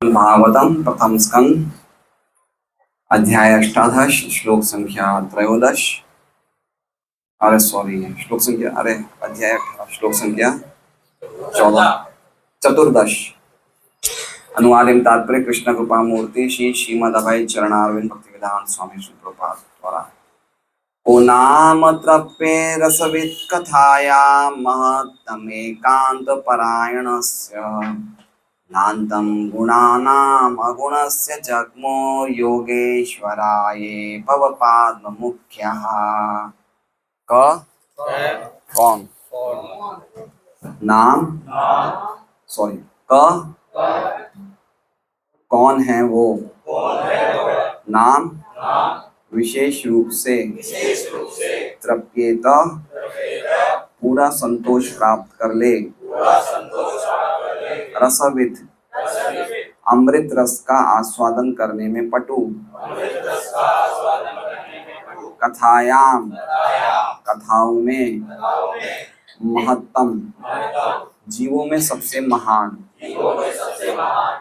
भागवतम प्रथम स्कंद अध्याय 18 श्लोक संख्या 13। अरे सॉरी, श्लोक संख्या अध्याय 18 श्लोक संख्या 14 अनुवाद एवं तात्पर्य कृष्ण कृपा मूर्ति श्री श्रीमद अभय चरणारविंद भक्ति विधान स्वामी श्री प्रभुपाद द्वारा। को नाम तृप्ये रसवित् कथाया महत्तमेकांत परायणस्य नान्तं गुणानाम् अगुणस्य जग्मो योगेश्वराये भवपाद्ममुख्यः। कौन नाम सॉरी कौन है वो नाम विशेष रूप से तृप्येत पूरा संतोष प्राप्त कर ले, रसविद अमृत रस का आस्वादन करने में पटु, कथायाम कथाओं में, महत्तम जीवों में सबसे महान,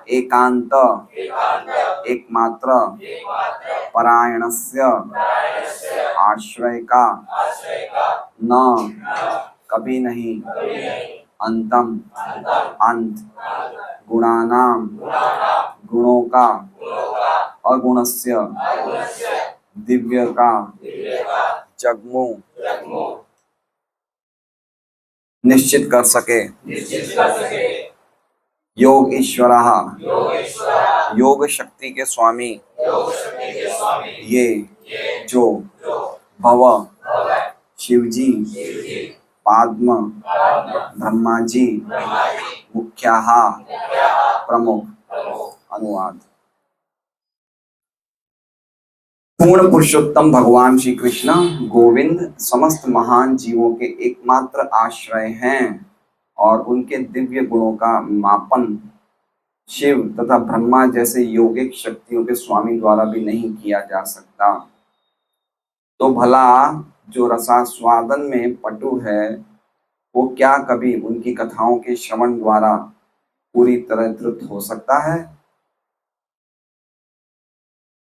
एकांत एकमात्र, परायणस्य आश्रय का, न कभी नहीं, अंतम अंत, गुणानाम गुणों का, अगुणस्य दिव्य का, जग्मु निश्चित कर सके, योग ईश्वरः योग शक्ति के स्वामी, ये जो भव शिवजी, पाद्म ब्रह्मा जी, मुख्याः प्रमुख। अनुवाद। पूर्ण पुरुषोत्तम भगवान श्री कृष्ण गोविंद समस्त महान जीवों के एकमात्र आश्रय हैं और उनके दिव्य गुणों का मापन शिव तथा ब्रह्मा जैसे योगिक शक्तियों के स्वामी द्वारा भी नहीं किया जा सकता। तो भला जो रसास्वादन में पटु है वो क्या कभी उनकी कथाओं के श्रवण द्वारा पूरी तरह तृप्त हो सकता है?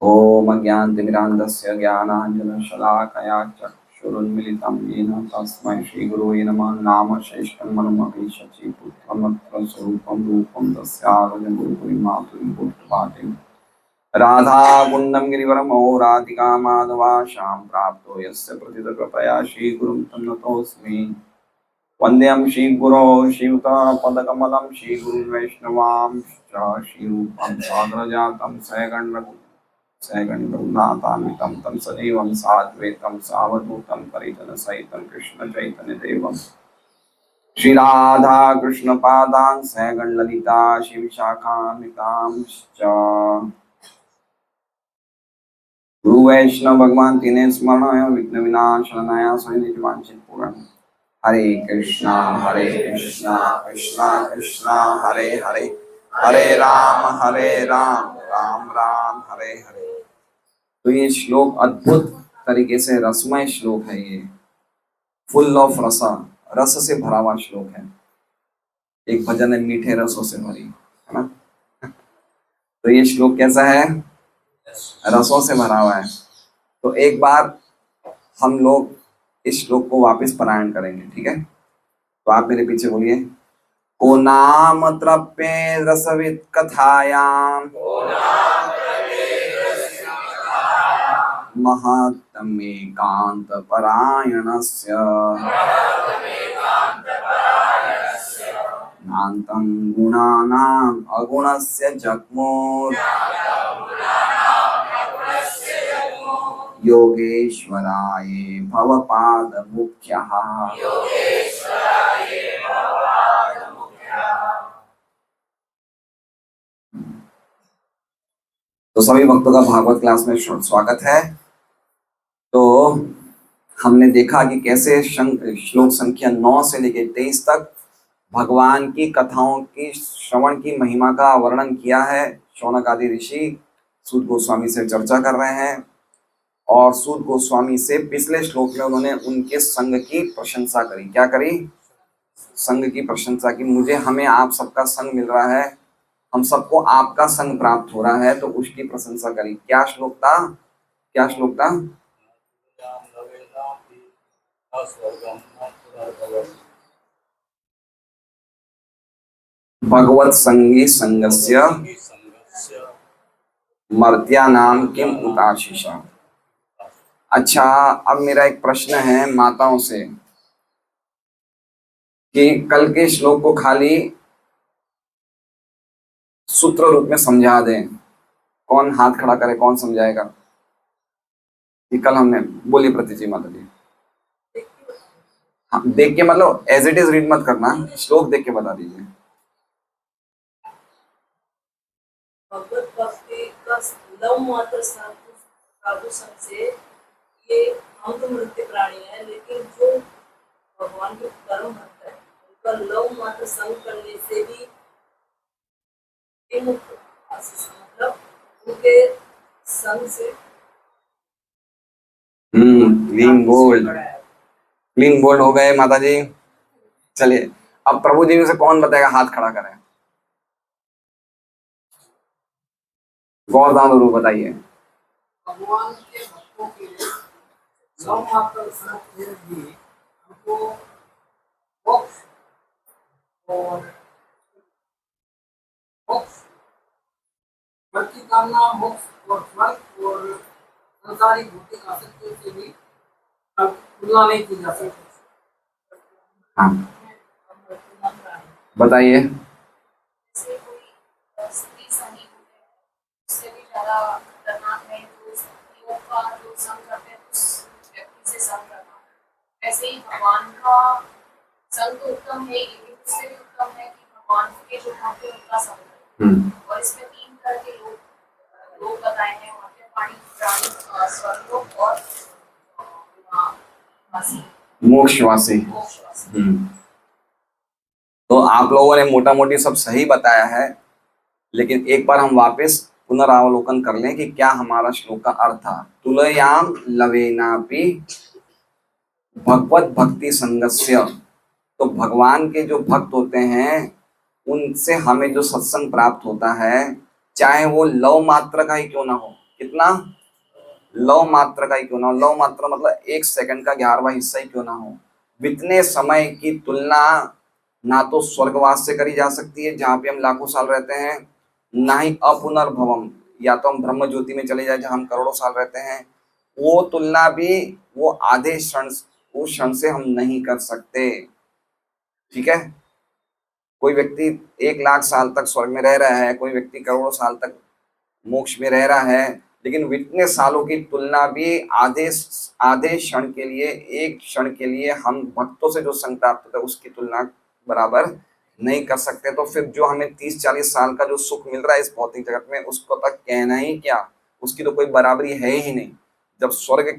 ओम अज्ञानतिमिरान्धस्य ज्ञानाञ्जनशलाकया चक्षुरुन्मीलितं येन तस्मै श्रीगुरवे नमः। नाम श्रेष्ठं मनमपि शचीपुत्रमत्र स्वरूपं रूपं तस्यागजं गुरुपुरीं मातुरीं पुत्रपातिं राधा कुंडम गिरिवरमो राधिका माधवाशां प्राप्तो यस्य प्रतितकृपया श्रीगुरुं तं नतोऽस्मि। वंद्यं श्रीगुरो श्रीयुतपदकमलं श्रीगुरुं वैष्णवांश्च श्रीरूपं साग्रजातं सैगण्यरघुनाथान्वितं तं सजीवं साद्वैतं सावधूतं परिजनसहितं कृष्णचैतन्यदेवं श्रीराधा कृष्णपादान् सैगण्यललिता श्रीविशाखान्वितांश्च गुरु वैष्णव भगवान तीने स्मरण विघ्न विनाशनाय स्वयं वांछित पूर्ण। हरे कृष्णा कृष्णा कृष्णा हरे हरे, हरे राम राम राम हरे हरे। तो ये श्लोक अद्भुत तरीके से रसमय श्लोक है, ये फुल ऑफ रसा, रस से भरा हुआ श्लोक है। एक भजन है मीठे रसों से भरी, है ना। तो ये श्लोक कैसा है? रसों से भरा हुआ है। तो एक बार हम लोग इस श्लोक को वापस पारायण करेंगे, ठीक है? तो आप मेरे पीछे बोलिए। को नाम तृप्ये रसवित् कथायाम महत्तमेकांत परायणस्य नान्तं गुणानाम् अगुणस्य जग्मो योगेश्वराये भवपादमुख्यः। तो सभी भक्तों का भागवत क्लास में स्वागत है। तो हमने देखा कि कैसे श्लोक संख्या 9 से लेकर 23 तक भगवान की कथाओं की श्रवण की महिमा का वर्णन किया है। शौनक आदि ऋषि सूत गोस्वामी से चर्चा कर रहे हैं और सूत गोस्वामी से पिछले श्लोक में उन्होंने उनके संग की प्रशंसा करी। क्या करी? संग की प्रशंसा की। मुझे हमें आप सबका संग मिल रहा है हम सबको आपका संग प्राप्त हो रहा है तो उसकी प्रशंसा करी। क्या श्लोक था? क्या श्लोक था? भगवत संगी संगस्य मर्त्यानाम किम उताशिषा। अच्छा, अब मेरा एक प्रश्न है माताओं से कि कल के श्लोक को खाली सूत्र रूप में समझा दें। कौन हाथ खड़ा करे, कौन समझाएगा? कि कल हमने बोली प्रति जी माता जी। हाँ, देख के मतलब एज इट इज रीड मत करना, श्लोक देख के बता दीजिए। भगवत भक्ति का लव मात्र साधु संग से ये हम तो मृत्यु प्राणी है, लेकिन जो भगवान के परम भक्त है उनका लव मात्र संग करने से भी मतलब उनके संग से क्लीन बोल्ड, क्लीन बोल्ड हो गए माता जी। चलिए, अब प्रभु जी में से कौन बताएगा? हाथ खड़ा करें। गौरदान रूप बताइए। भगवान के भक्तों के लिए लव मात्र संग से भी हमको मोक्ष और मोक्ष भक्ति कामना मोक्ष और स्वर्ग और संसारिक भौतिक आसक्तियों से भी तुलना नहीं की जा सकती। हाँ, बताइए। जैसे कोई स्त्री सही होते हैं, उससे भी ज़्यादा खतरनाक है जो स्त्रियों का जो संग करते हैं उस व्यक्ति से संग करना। ऐसे ही भगवान का संग तो उत्तम है, लेकिन उससे भी उत्तम है कि भगवान के जो भक्त हैं उनका संग करें। और इसमें 3 तरह के लोग बताए हैं, मध्य पाणी, प्राणी, स्वर्गलोक और मोक्षवासी। तो आप लोगों ने मोटा मोटी सब सही बताया है, लेकिन एक बार हम वापस पुनरावलोकन कर लें कि क्या हमारा श्लोक का अर्थ था। तुलयाम लवेनापि भगवत भक्ति संगस्य। तो भगवान के जो भक्त होते हैं उनसे हमें जो सत्संग प्राप्त होता है, चाहे वो लव मात्र का ही क्यों ना हो। कितना? लव मात्र का ही क्यों ना हो। लव मात्र मतलब 1 सेकंड का 11वां हिस्सा ही क्यों ना हो। बीतने समय की तुलना ना तो स्वर्गवास से करी जा सकती है जहाँ पे हम लाखों साल रहते हैं, ना ही अपुनर्भवम, या तो हम ब्रह्म ज्योति में चले जाए जहाँ हम करोड़ों साल रहते हैं। वो तुलना भी वो आधे क्षण, उस क्षण से हम नहीं कर सकते। ठीक है? कोई व्यक्ति 1 लाख साल तक स्वर्ग में रह रहा है, कोई व्यक्ति करोड़ों साल तक मोक्ष में रह रहा है, लेकिन इतने सालों की तुलना भी आधे आधे क्षण के लिए, 1 क्षण के लिए हम भक्तों से जो संग प्राप्त होता है उसकी तुलना बराबर नहीं कर सकते। तो फिर जो हमें 30-40 साल का जो सुख मिल रहा है इस भौतिक जगत में, उसको तक कहना ही क्या, उसकी तो कोई बराबरी है ही नहीं। जब स्वर्ग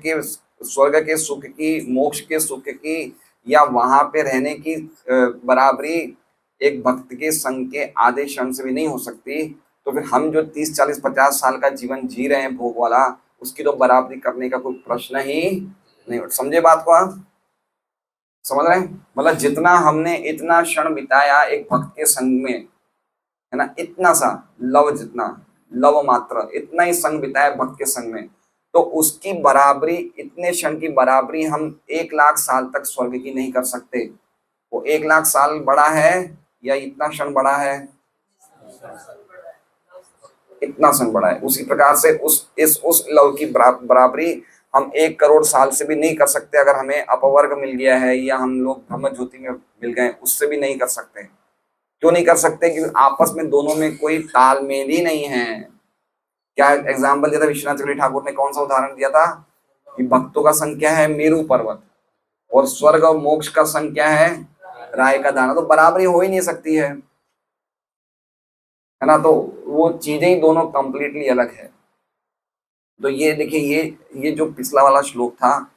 के सुख की, मोक्ष के सुख की, या वहां पे रहने की बराबरी एक भक्त के संग के आधे क्षण से भी नहीं हो सकती, तो फिर हम जो 30-40-50 साल का जीवन जी रहे हैं भोग वाला, उसकी तो बराबरी करने का कोई प्रश्न ही नहीं। समझे बात को आप? समझ रहे हैं? मतलब जितना हमने इतना क्षण बिताया एक भक्त के संग में, है ना, इतना सा लव, जितना लव मात्र इतना ही संग बिताया भक्त के संग में, तो उसकी बराबरी, इतने क्षण की बराबरी हम 1 लाख साल तक स्वर्ग की नहीं कर सकते। वो 1 लाख साल बड़ा है या इतना क्षण बड़ा है? इतना क्षण बड़ा है। उसी प्रकार से उस लव की बराबरी हम 1 करोड़ साल से भी नहीं कर सकते। अगर हमें अपवर्ग मिल गया है या हम लोग ब्रह्म ज्योति में मिल गए, उससे भी नहीं कर सकते। क्यों नहीं कर सकते? क्योंकि आपस में दोनों में कोई तालमेल ही नहीं है। क्या एग्जाम्पल दिया था विश्वनाथ चक्रवर्ती ठाकुर ने? कौन सा उदाहरण दिया था कि भक्तों का संग क्या है? मेरू पर्वत। और स्वर्ग और मोक्ष का संग क्या है? राय का दाना। तो बराबरी हो ही नहीं सकती है ना। तो वो चीजें ही दोनों कंप्लीटली अलग है। तो ये देखिए, ये जो पिछला वाला श्लोक था,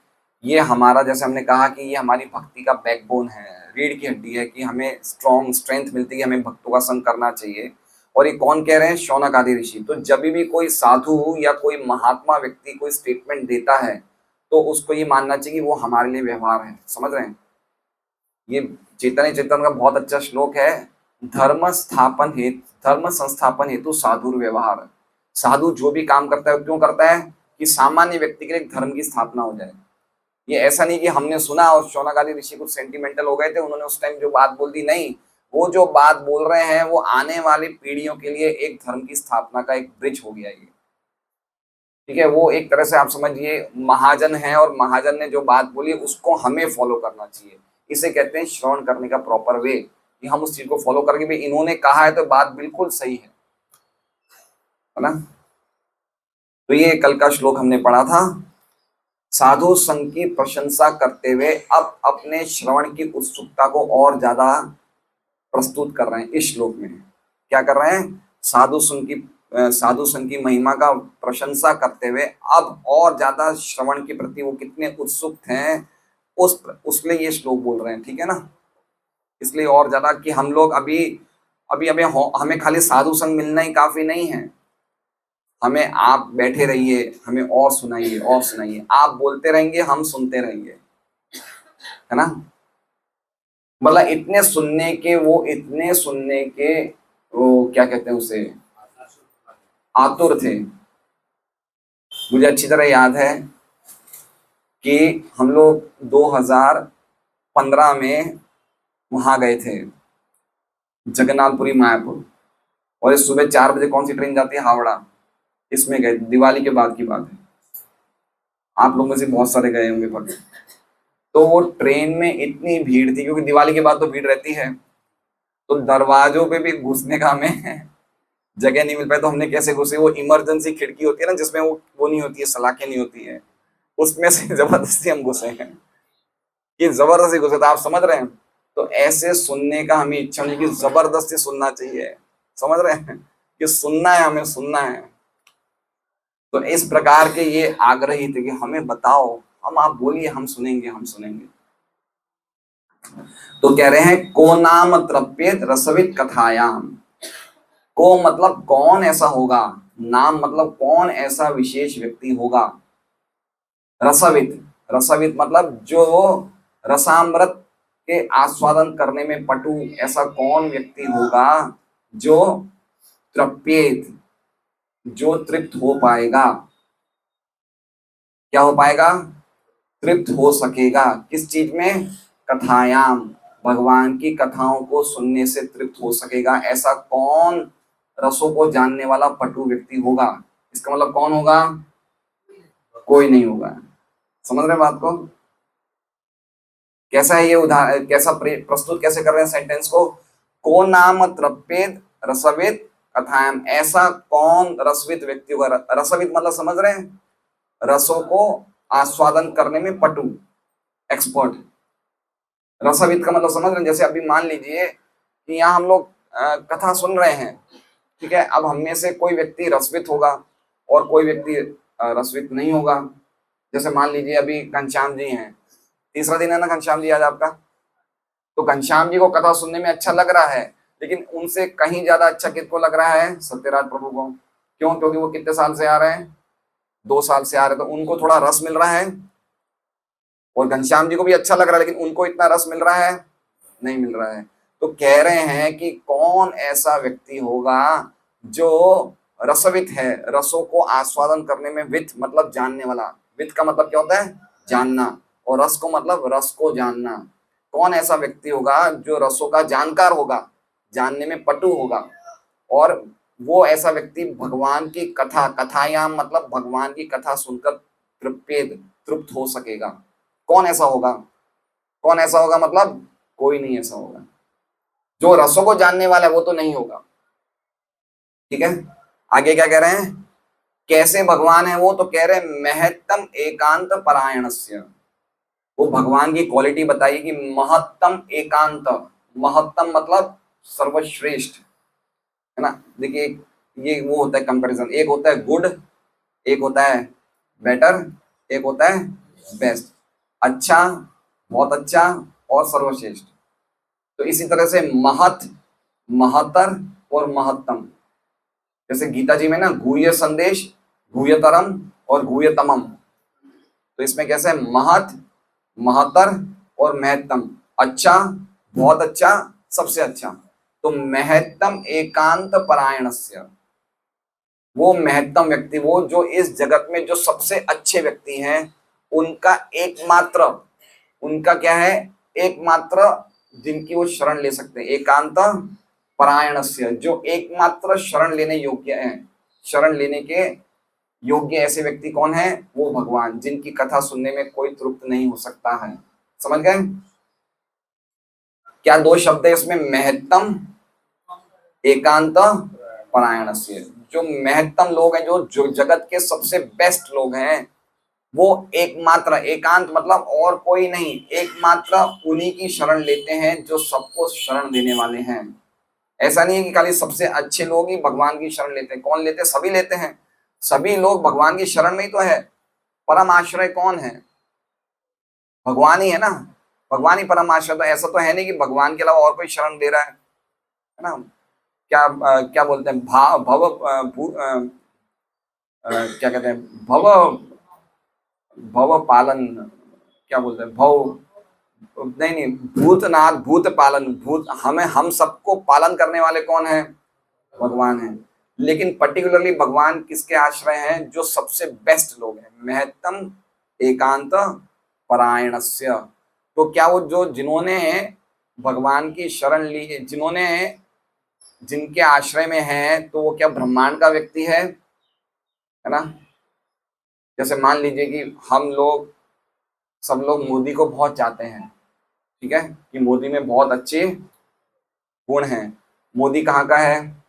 ये हमारा, जैसे हमने कहा कि ये हमारी भक्ति का बैकबोन है, रीढ़ की हड्डी है, कि हमें स्ट्रेंथ मिलती है, हमें भक्तों का संग करना चाहिए। और ये कौन कह रहे हैं? शौनक आदि ऋषि। तो जब भी कोई साधु या कोई महात्मा व्यक्ति कोई स्टेटमेंट देता है, तो उसको ये मानना चाहिए कि वो हमारे लिए व्यवहार है। समझ रहे हैं? ये चैतन्य चेतन का बहुत अच्छा श्लोक है, धर्म संस्थापन हेतु साधुर व्यवहार। साधु जो भी काम करता है क्यों करता है? कि सामान्य व्यक्ति के लिए एक धर्म की स्थापना हो जाए। ये ऐसा नहीं कि हमने सुना और शौनकादि ऋषि कुछ सेंटिमेंटल हो गए थे, उन्होंने उस टाइम जो बात बोल दी, नहीं, वो जो बात बोल रहे हैं वो आने वाली पीढ़ियों के लिए एक धर्म की स्थापना का एक ब्रिज हो गया ये। ठीक है, वो एक तरह से आप समझिए महाजन है और महाजन ने जो बात बोली उसको हमें फॉलो करना चाहिए। इसे कहते हैं श्रवण करने का प्रॉपर वे, कि हम उस चीज को फॉलो करके भी इन्होंने कहा है तो बात बिल्कुल सही है ना। तो ये कल का श्लोक हमने पढ़ा था। साधु संघ की प्रशंसा करते हुए अब अपने श्रवण की उत्सुकता को और ज्यादा प्रस्तुत कर रहे हैं इस श्लोक में। क्या कर रहे हैं? साधु संघ की महिमा का प्रशंसा करते हुए अब और ज्यादा श्रवण के प्रति वो कितने उत्सुक हैं उसके लिए ये श्लोक बोल रहे हैं। ठीक है ना, इसलिए और ज्यादा कि हम लोग अभी अभी अभी हमें खाली साधु संग मिलना ही काफी नहीं है, हमें आप बैठे रहिए, हमें और सुनाइए और सुनाइए, आप बोलते रहेंगे हम सुनते रहेंगे, है ना। मतलब इतने सुनने के वो क्या कहते हैं उसे, आतुर थे। मुझे अच्छी तरह याद है कि हम लोग 2015 में वहां गए थे जगन्नाथपुरी मायापुर, और इस सुबह 4 बजे कौन सी ट्रेन जाती है? हावड़ा। इसमें गए, दिवाली के बाद की बात है, आप लोगों में से बहुत सारे गए होंगे पर। तो वो ट्रेन में इतनी भीड़ थी, क्योंकि दिवाली के बाद तो भीड़ रहती है, तो दरवाजों पे भी घुसने का हमें जगह नहीं मिल पाई। तो हमने कैसे घुसे? वो इमरजेंसी खिड़की होती है ना जिसमें वो नहीं होती है, सलाखें नहीं होती है, उसमें से जबरदस्ती हम घुसे हैं। ये जबरदस्ती घुसे, तो आप समझ रहे हैं। तो ऐसे सुनने का हमें इच्छा नहीं कि जबरदस्ती सुनना चाहिए, समझ रहे हैं कि सुनना है, हमें सुनना है। तो इस प्रकार के ये आग्रही थे कि हमें बताओ, हम आप बोलिए, हम सुनेंगे हम सुनेंगे। तो कह रहे हैं को नाम तृप्येत रसवित कथायाम। को मतलब कौन ऐसा होगा, नाम मतलब कौन ऐसा विशेष व्यक्ति होगा, रसवित, रसवित मतलब जो रसामृत के आस्वादन करने में पटु, ऐसा कौन व्यक्ति होगा जो तृप्येत, जो तृप्त हो पाएगा। क्या हो पाएगा? तृप्त हो सकेगा। किस चीज में? कथायाम, भगवान की कथाओं को सुनने से तृप्त हो सकेगा। ऐसा कौन रसों को जानने वाला पटु व्यक्ति होगा? इसका मतलब कौन होगा? कोई नहीं होगा। समझ रहे बात को? कैसा है ये उदाहरण, कैसा प्रस्तुत कैसे कर रहे हैं सेंटेंस को नाम तृप्येत रसवित कथायाम। ऐसा कौन रसवित व्यक्ति होगा? रसवित मतलब समझ रहे हैं, रसों को आस्वादन करने में पटु, एक्सपर्ट। रसवित का मतलब समझ रहे हैं। जैसे अभी मान लीजिए कि यहाँ हम लोग कथा सुन रहे हैं, ठीक है, अब हम में से कोई व्यक्ति रसवित होगा और कोई व्यक्ति रसवित नहीं होगा। जैसे मान लीजिए अभी घनश्याम जी हैं, तीसरा दिन है ना घनश्याम जी आज आपका, तो घनश्याम जी को कथा सुनने में अच्छा लग रहा है, लेकिन उनसे कहीं ज्यादा अच्छा किसको लग रहा है? सत्यराज प्रभु को। क्यों? क्योंकि वो कितने साल से आ रहे हैं? 2 साल से आ रहे हैं, तो उनको थोड़ा रस मिल रहा है। और घनश्याम जी को भी अच्छा लग रहा है, लेकिन उनको इतना रस मिल रहा है? नहीं मिल रहा है। तो कह रहे हैं कि कौन ऐसा व्यक्ति होगा जो रसवित है, रसों को आस्वादन करने में, वित मतलब जानने वाला, वित का मतलब क्या होता है? जानना, और रस को मतलब रस को जानना। कौन ऐसा व्यक्ति होगा जो रसों का जानकार होगा, जानने में पटु होगा, और वो ऐसा व्यक्ति भगवान की कथा, कथायाम मतलब भगवान की कथा सुनकर तृप्त हो सकेगा। कौन ऐसा होगा? कौन ऐसा होगा मतलब कोई नहीं ऐसा होगा। जो रसों को जानने वाला है वो तो नहीं होगा। ठीक है, आगे क्या कह रहे हैं? कैसे भगवान है वो? तो कह रहे हैं महत्तम एकांत परायणस्य। वो भगवान की क्वालिटी बताइए कि महत्तम एकांत, महत्तम मतलब सर्वश्रेष्ठ, है ना। देखिए ये वो होता है कंपैरिजन, एक होता है गुड, एक होता है बेटर, एक होता है बेस्ट, अच्छा, बहुत अच्छा और सर्वश्रेष्ठ। तो इसी तरह से महत, महतर और महत्तम। जैसे गीता जी में ना गुह्य संदेश, गुह्यतरम और गुह्यतमम, तो इसमें कैसे है? महत, महतर और महत्तम, अच्छा, बहुत अच्छा, सबसे अच्छा। तो महत्तम एकांत परायणस्य, वो महत्तम व्यक्ति, वो जो इस जगत में जो सबसे अच्छे व्यक्ति हैं, उनका एकमात्र, उनका क्या है, एकमात्र जिनकी वो शरण ले सकते हैं, एकांत परायणस्य, जो एकमात्र शरण लेने योग्य है, शरण लेने के योग्य ऐसे व्यक्ति कौन है, वो भगवान, जिनकी कथा सुनने में कोई तृप्त नहीं हो सकता है। समझ गए? क्या दो शब्द है इसमें, महत्तम एकांत परायणस्य। जो महत्तम लोग हैं, जो जगत के सबसे बेस्ट लोग हैं, वो एकमात्र, एकांत मतलब और कोई नहीं, एकमात्र उन्हीं की शरण लेते हैं जो सबको शरण देने वाले हैं। ऐसा नहीं है कि खाली सबसे अच्छे लोग ही भगवान की शरण लेते हैं। कौन लेते हैं? सभी लेते हैं। सभी लोग भगवान की शरण में ही तो है। परम आश्रय कौन है? भगवान ही है ना। भगवान ही परम आश्रय। तो ऐसा तो है नहीं कि भगवान के अलावा और कोई शरण दे रहा है ना। क्या बोलते हैं, क्या कहते हैं, भव पालन, क्या बोलते हैं, नहीं, भूतनाथ, भूत पालन, भूत, हम सबको पालन करने वाले कौन है? भगवान है। लेकिन पर्टिकुलरली भगवान किसके आश्रय हैं? जो सबसे बेस्ट लोग हैं, महत्तम एकांत परायणस्य। तो क्या वो जो जिन्होंने भगवान की शरण ली, जिन्होंने जिनके आश्रय में है, तो वो क्या ब्रह्मांड का व्यक्ति है ना। जैसे मान लीजिए कि हम लोग, सब लोग मोदी को बहुत चाहते हैं, ठीक है, कि मोदी में बहुत अच्छे गुण हैं। मोदी कहाँ का है?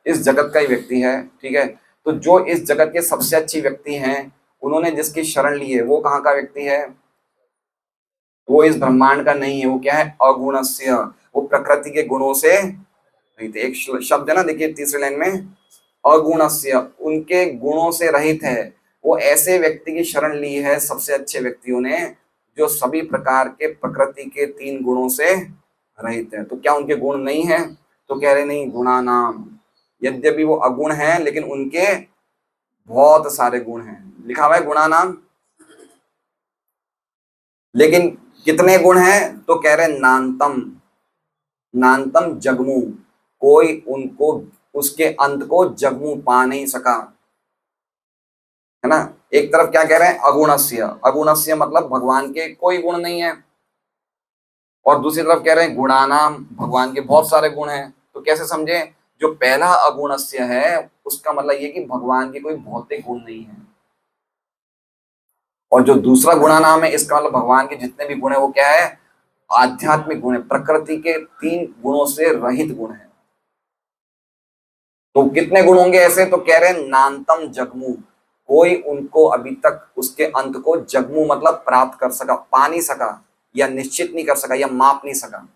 इस जगत का ही व्यक्ति है, ठीक है। तो जो इस जगत के सबसे अच्छे व्यक्ति हैं, उन्होंने जिसकी शरण ली है, वो कहाँ का व्यक्ति है? वो इस ब्रह्मांड का नहीं है। वो क्या है? अगुणस्य। वो प्रकृति के गुणों से रहित है। एक शब्द है ना, देखिए तीसरी लाइन में, अगुणस्य, उनके गुणों से रहित है। वो ऐसे व्यक्ति की शरण ली है सबसे अच्छे व्यक्तियों ने, जो सभी प्रकार के प्रकृति के 3 गुणों से रहित है। तो क्या उनके गुण नहीं है? तो कह रहे नहीं, गुणा नाम, यद्यपि वो अगुण हैं लेकिन उनके बहुत सारे गुण हैं। लिखा हुआ है गुणा नाम, लेकिन कितने गुण हैं? तो कह रहे नान्तम, नान्तम जगमू, कोई उनको, उसके अंत को जगमू पा नहीं सका, है ना। एक तरफ क्या कह रहे हैं? अगुणस्य, अगुणस्य मतलब भगवान के कोई गुण नहीं है, और दूसरी तरफ कह रहे हैं गुणानाम, भगवान के बहुत सारे गुण हैं। तो कैसे समझे? जो पहला अगुणस्य है, उसका मतलब ये कि भगवान के कोई भौतिक गुण नहीं है, और जो दूसरा गुणानाम है, इसका मतलब भगवान के जितने भी गुण है, वो क्या है? आध्यात्मिक गुण है, प्रकृति के 3 गुणों से रहित गुण है। तो कितने गुण होंगे ऐसे? तो कह रहे हैं नान्तम जगमू, कोई उनको अभी तक उसके अंत को, जगमू मतलब प्राप्त कर सका, पा नहीं सका, या निश्चित नहीं कर सका, या माप नहीं सका।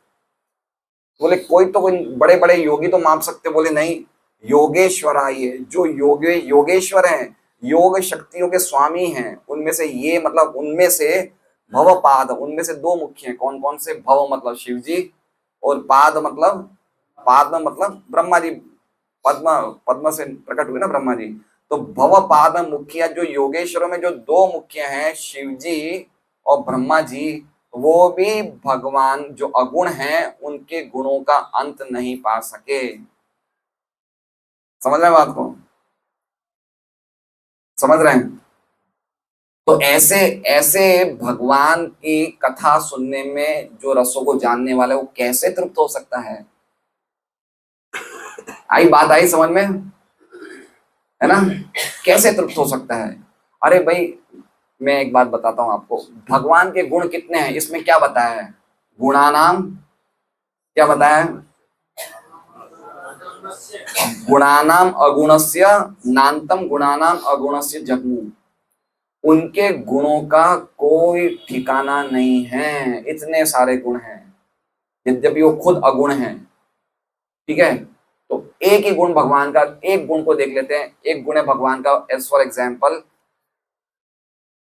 बोले कोई तो, कोई बड़े बड़े योगी तो माप सकते। बोले नहीं, योगेश्वराय, जो योगेश्वर हैं, योग शक्तियों के स्वामी हैं, उनमें से ये, मतलब उनमें से भवपाद, उनमें से 2 मुख्य हैं। कौन कौन से? भव मतलब शिव जी, और पाद मतलब, पाद मतलब ब्रह्मा जी, पद्म, पद्म से प्रकट हुए ना ब्रह्मा जी। तो भव पाद मुखिया, जो योगेश्वरों में जो 2 मुख्य हैं, शिव जी और ब्रह्मा जी, वो भी भगवान जो अगुण हैं, उनके गुणों का अंत नहीं पा सके। समझ रहे हैं बात को? समझ रहे हैं? तो ऐसे ऐसे भगवान की कथा सुनने में जो रसों को जानने वाला है, वो कैसे तृप्त हो सकता है? आई बात? आई समझ में, है ना? कैसे तृप्त हो सकता है? अरे भाई, मैं एक बात बताता हूं आपको, भगवान के गुण कितने हैं इसमें क्या बताया है? गुणानाम, क्या बताया है? गुणानाम अगुणस्य नान्तम, गुणानाम अगुणस्य जगमू, उनके गुणों का कोई ठिकाना नहीं है। इतने सारे गुण हैं, यद्यपि वो खुद अगुण हैं, ठीक है। तो एक ही गुण भगवान का, एक गुण को देख लेते हैं। एक गुण है भगवान का, एज फॉर एग्जाम्पल,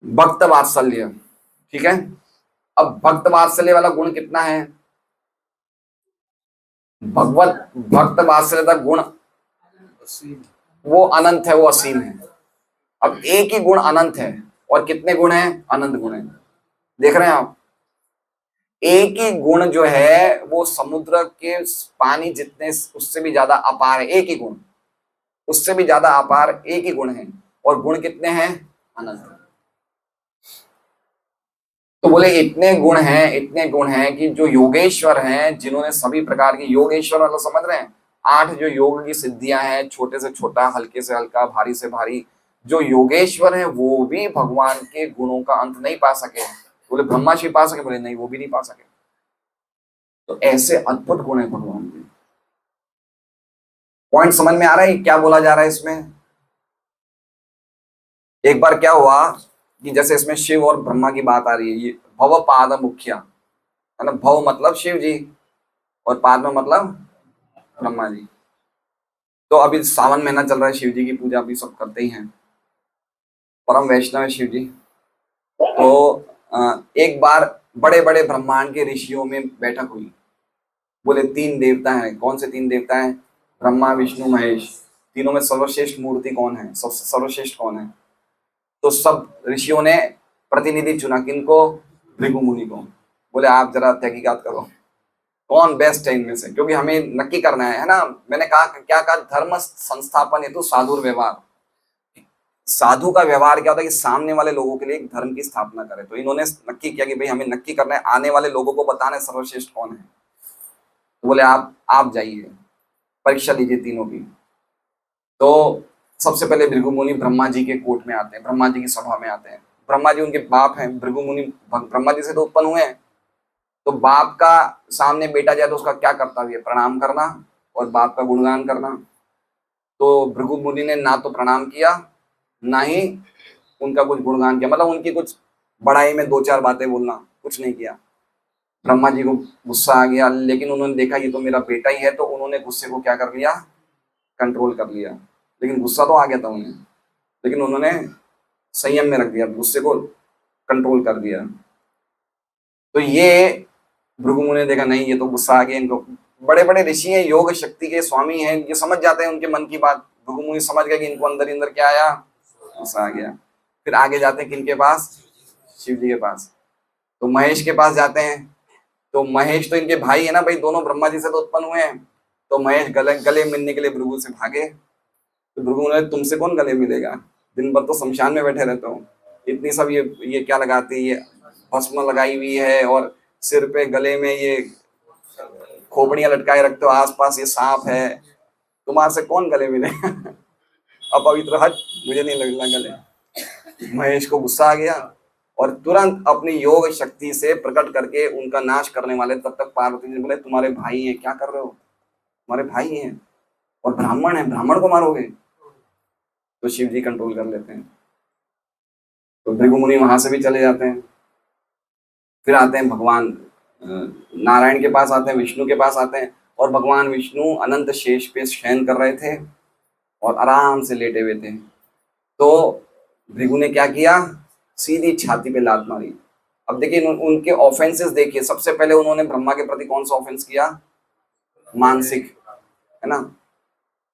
भक्त वात्सल्य, ठीक है। अब भक्त वात्सल्य वाला गुण कितना है? भगवत भक्त वात्सल्य का गुण, वो अनंत है, वो असीम है। अब एक ही गुण अनंत है, और कितने गुण हैं? अनंत गुण है। देख रहे हैं आप? एक ही गुण जो है वो समुद्र के पानी जितने उससे भी ज्यादा अपार है। एक ही गुण, उससे भी ज्यादा अपार एक ही गुण है। और गुण कितने हैं? अनंत। तो बोले इतने गुण हैं, इतने गुण हैं कि जो योगेश्वर हैं, जिन्होंने सभी प्रकार की, योगेश्वर मतलब समझ रहे हैं, 8 जो योग की सिद्धियां हैं, छोटे से छोटा, हल्के से हल्का, भारी से भारी, जो योगेश्वर हैं वो भी भगवान के गुणों का अंत नहीं पा सके। बोले ब्रह्मा जी पा सके? बोले नहीं, वो भी नहीं पा सके। तो ऐसे अद्भुत गुण है भगवान के। पॉइंट समझ में आ रहा है क्या बोला जा रहा है इसमें? एक बार क्या हुआ कि जैसे इसमें शिव और ब्रह्मा की बात आ रही है, ये भव पाद मुख्या है ना, भव मतलब शिव जी और पाद में मतलब ब्रह्मा जी। तो अभी सावन महीना चल रहा है, शिव जी की पूजा अभी सब करते ही हैं, परम वैष्णव है शिव जी। तो एक बार बड़े बड़े ब्रह्मांड के ऋषियों में बैठक हुई। बोले 3 देवता हैं। कौन से 3 देवता हैं? ब्रह्मा विष्णु महेश। तीनों में सर्वश्रेष्ठ मूर्ति कौन है, सबसे सर्वश्रेष्ठ कौन है? तो सब ऋषियों ने प्रतिनिधि चुना, किनको? भृगु मुनि को। बोले आप जरा तहकीकात करो कौन बेस्ट है इनमें से, क्योंकि हमें नक्की करना है ना। मैंने कहा क्या कहा? धर्म संस्थापन हेतु साधुर व्यवहार। साधु का व्यवहार क्या होता है कि सामने वाले लोगों के लिए एक धर्म की स्थापना करे। तो इन्होंने नक्की किया कि भाई हमें नक्की करना है, आने वाले लोगों को बताना है सर्वश्रेष्ठ कौन है। तो बोले आप जाइए, परीक्षा लीजिए तीनों की। तो सबसे पहले भृगु मुनि ब्रह्मा जी के कोर्ट में आते हैं, ब्रह्मा जी की सभा में आते हैं। ब्रह्मा जी उनके बाप हैं, भृगु मुनि ब्रह्मा जी से तो उत्पन्न हुए हैं। तो बाप का सामने बेटा जाए तो उसका क्या कर्तव्य है? प्रणाम करना और बाप का गुणगान करना। तो भृगु मुनि ने ना तो प्रणाम किया, ना ही उनका कुछ गुणगान किया, मतलब उनकी कुछ बड़ाई में 2-4 बातें बोलना, कुछ नहीं किया। ब्रह्मा जी को गुस्सा आ गया, लेकिन उन्होंने देखा ये तो मेरा बेटा ही है, तो उन्होंने गुस्से को क्या कर लिया? कंट्रोल कर लिया। लेकिन गुस्सा तो आ गया था उन्हें, लेकिन उन्होंने संयम में रख दिया, गुस्से को कंट्रोल कर दिया। तो ये भृगु मुनि ने देखा नहीं ये तो गुस्सा आ गया इनको। बड़े बड़े ऋषि हैं, योग शक्ति के स्वामी हैं, ये समझ जाते हैं उनके मन की बात। भृगु मुनि समझ गए कि इनको अंदर ही अंदर क्या आया? गुस्सा आ गया। फिर आगे जाते हैं किनके पास? शिव जी के पास। तो महेश के पास जाते हैं। तो महेश तो इनके भाई है ना भाई, दोनों ब्रह्मा जी से तो उत्पन्न हुए हैं। तो महेश गले गले मिलने के लिए भृगु से भागे। तो भृगु मुनि ने तुमसे कौन गले मिलेगा, दिन भर तो शमशान में बैठे रहते हो, इतनी सब ये क्या लगाती है, ये भस्म लगाई हुई है, और सिर पे गले में ये खोपड़ियां लटकाए रखते हो, आसपास ये सांप है, तुम्हारे से कौन गले मिले? अपवित्र हट, मुझे नहीं लगना गले। महेश को गुस्सा आ गया और तुरंत अपनी योग शक्ति से प्रकट करके उनका नाश करने वाले। तब तक पार्वती जी बोले तुम्हारे भाई हैं, क्या कर रहे हो? तुम्हारे भाई हैं और ब्राह्मण है, ब्राह्मण को मारोगे? तो शिव जी कंट्रोल कर लेते हैं। तो भृगु मुनि वहां से भी चले जाते हैं। फिर आते हैं भगवान नारायण के पास आते हैं, विष्णु के पास आते हैं। और भगवान विष्णु अनंत शेष पे शयन कर रहे थे और आराम से लेटे हुए थे। तो भृगु ने क्या किया? सीधी छाती पे लात मारी। अब देखिए उनके ऑफेंसेस देखिए। सबसे पहले उन्होंने ब्रह्मा के प्रति कौन सा ऑफेंस किया? मानसिक, है ना,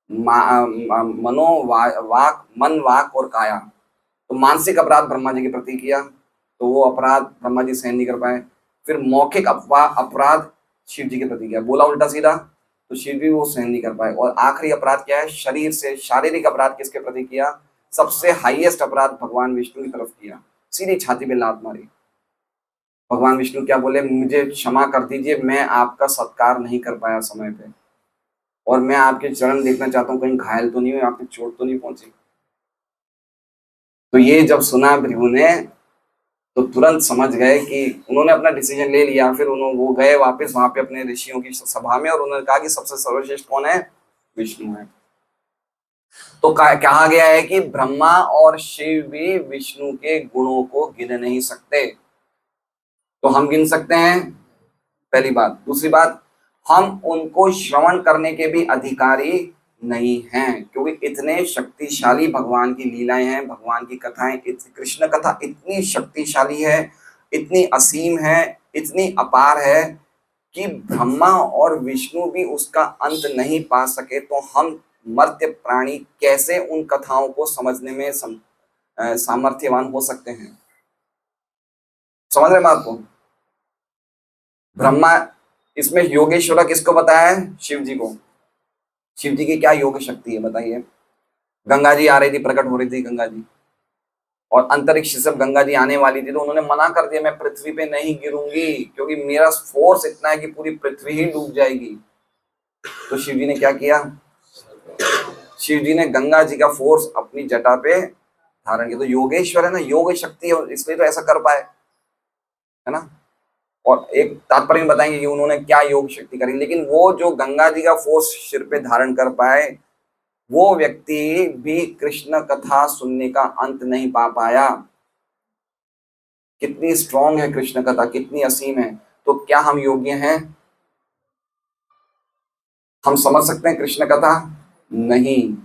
मनो वाक, मन वाक और काया। तो मानसिक अपराध ब्रह्मा जी के प्रति किया, तो वो अपराध ब्रह्मा जी सहन नहीं कर पाए। फिर मौखिक अपराध शिव जी के प्रति किया, बोला उल्टा सीधा, तो शिव जी वो सहन नहीं कर पाए। और आखिरी अपराध क्या है? शरीर से शारीरिक अपराध किसके प्रति किया? सबसे हाईएस्ट अपराध भगवान विष्णु की तरफ किया, सीधी छाती पे लात मारी। भगवान विष्णु क्या बोले? मुझे क्षमा कर दीजिए, मैं आपका सत्कार नहीं कर पाया समय पे, और मैं आपके चरण देखना चाहता हूँ कहीं घायल तो नहीं हुए, आपकी चोट तो नहीं पहुंची। तो ये जब सुना भृगु ने तो तुरंत समझ गए कि उन्होंने अपना डिसीजन ले लिया। फिर उन्होंने वो गए वापस वहां पे अपने ऋषियों की सभा में और उन्होंने कहा कि सबसे सर्वश्रेष्ठ कौन है? विष्णु है। तो कहा गया है कि ब्रह्मा और शिव भी विष्णु के गुणों को गिन नहीं सकते, तो हम गिन सकते हैं, पहली बात। दूसरी बात, हम उनको श्रवण करने के भी अधिकारी नहीं हैं, क्योंकि इतने शक्तिशाली भगवान की लीलाएं हैं, भगवान की कथाएं। कृष्ण कथा इतनी शक्तिशाली है, इतनी असीम है, इतनी अपार है कि ब्रह्मा और विष्णु भी उसका अंत नहीं पा सके, तो हम मर्त्य प्राणी कैसे उन कथाओं को समझने में सामर्थ्यवान हो सकते हैं? समझ रहे बात को? ब्रह्मा, इसमें योगेश्वर किसको बताया है? शिव जी को। शिव जी की क्या योग शक्ति है बताइए? गंगा जी आ रही थी, प्रकट हो रही थी गंगा जी, और अंतरिक्ष से जब गंगा जी आने वाली थी तो उन्होंने मना कर दिया, मैं पृथ्वी पे नहीं गिरूंगी क्योंकि मेरा फोर्स इतना है कि पूरी पृथ्वी ही डूब जाएगी। तो शिव जी ने क्या किया? शिव जी ने गंगा जी का फोर्स अपनी जटा पे धारण किया। तो योगेश्वर है ना, योग शक्ति है, इसलिए तो ऐसा कर पाए, है ना। और एक तात्पर्य में बताएंगे कि उन्होंने क्या योग शक्ति करी, लेकिन वो जो गंगा जी का फोर्स सिर पे धारण कर पाए, वो व्यक्ति भी कृष्ण कथा सुनने का अंत नहीं पा पाया। कितनी स्ट्रॉन्ग है कृष्ण कथा, कितनी असीम है। तो क्या हम योग्य हैं? हम समझ सकते हैं कृष्ण कथा? नहीं।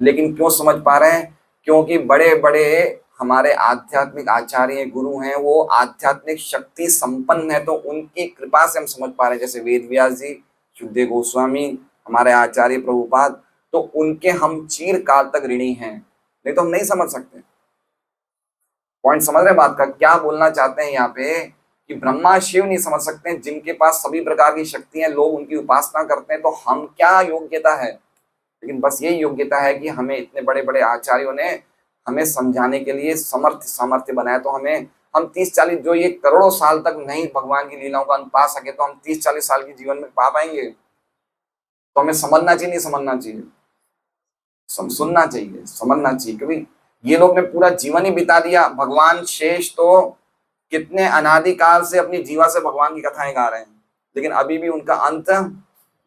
लेकिन क्यों समझ पा रहे हैं? क्योंकि बड़े बड़े हमारे आध्यात्मिक आचार्य गुरु हैं, वो आध्यात्मिक शक्ति संपन्न है, तो उनकी कृपा से हम समझ पा रहे हैं। जैसे वेद व्यास जी, शुद्धदेव गोस्वामी, हमारे आचार्य प्रभुपाद, तो उनके हम चिरकाल तक ऋणी हैं, नहीं तो हम नहीं समझ सकते। पॉइंट समझ रहे हैं बात का? क्या बोलना चाहते हैं यहाँ पे कि ब्रह्मा शिव नहीं समझ सकते हैं, जिनके पास सभी प्रकार की शक्तियां, लोग उनकी उपासना करते हैं, तो हम क्या योग्यता है? लेकिन बस ये योग्यता है कि हमें इतने बड़े बड़े आचार्यों ने हमें समझाने के लिए सामर्थ्य बनाया। तो हम 30-40, जो ये करोड़ों साल तक नहीं भगवान की लीलाओं का अंत पा सके, तो हम 30-40 साल के जीवन में पा पाएंगे? तो हमें समझना चाहिए, नहीं समझना चाहिए? सुनना चाहिए, समझना चाहिए, क्योंकि ये लोग ने पूरा जीवन ही बिता दिया। भगवान शेष तो कितने अनादिकाल से अपनी जीवा से भगवान की कथाएं गा रहे हैं, लेकिन अभी भी उनका अंत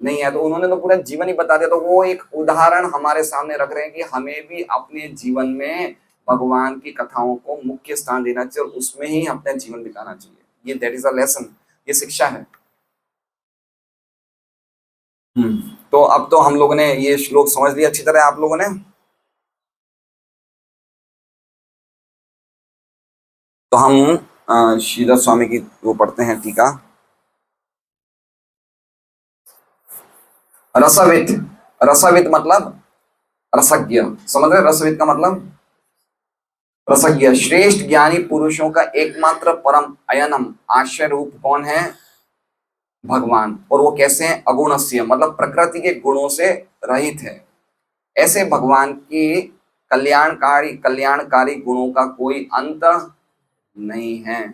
नहीं है। तो उन्होंने तो पूरा जीवन ही बता दिया। तो वो एक उदाहरण हमारे सामने रख रहे हैं कि हमें भी अपने जीवन में भगवान की कथाओं को मुख्य स्थान देना चाहिए और उसमें ही अपना जीवन बिताना चाहिए। ये दैट इज अ लेसन, ये शिक्षा है। तो अब तो हम लोगों ने ये श्लोक समझ लिया अच्छी तरह, आप लोगों ने। तो हम श्रीधर स्वामी की वो पढ़ते हैं टीका। रसवित, रसवित मतलब रसज्ञ, समझ रहे? रसवित का मतलब रसज्ञ, श्रेष्ठ ज्ञानी पुरुषों का एकमात्र परम अयनम आश्रय रूप कौन है? भगवान। और वो कैसे हैं? अगुणस्य, मतलब प्रकृति के गुणों से रहित है। ऐसे भगवान की कल्याणकारी कल्याणकारी गुणों का कोई अंत नहीं है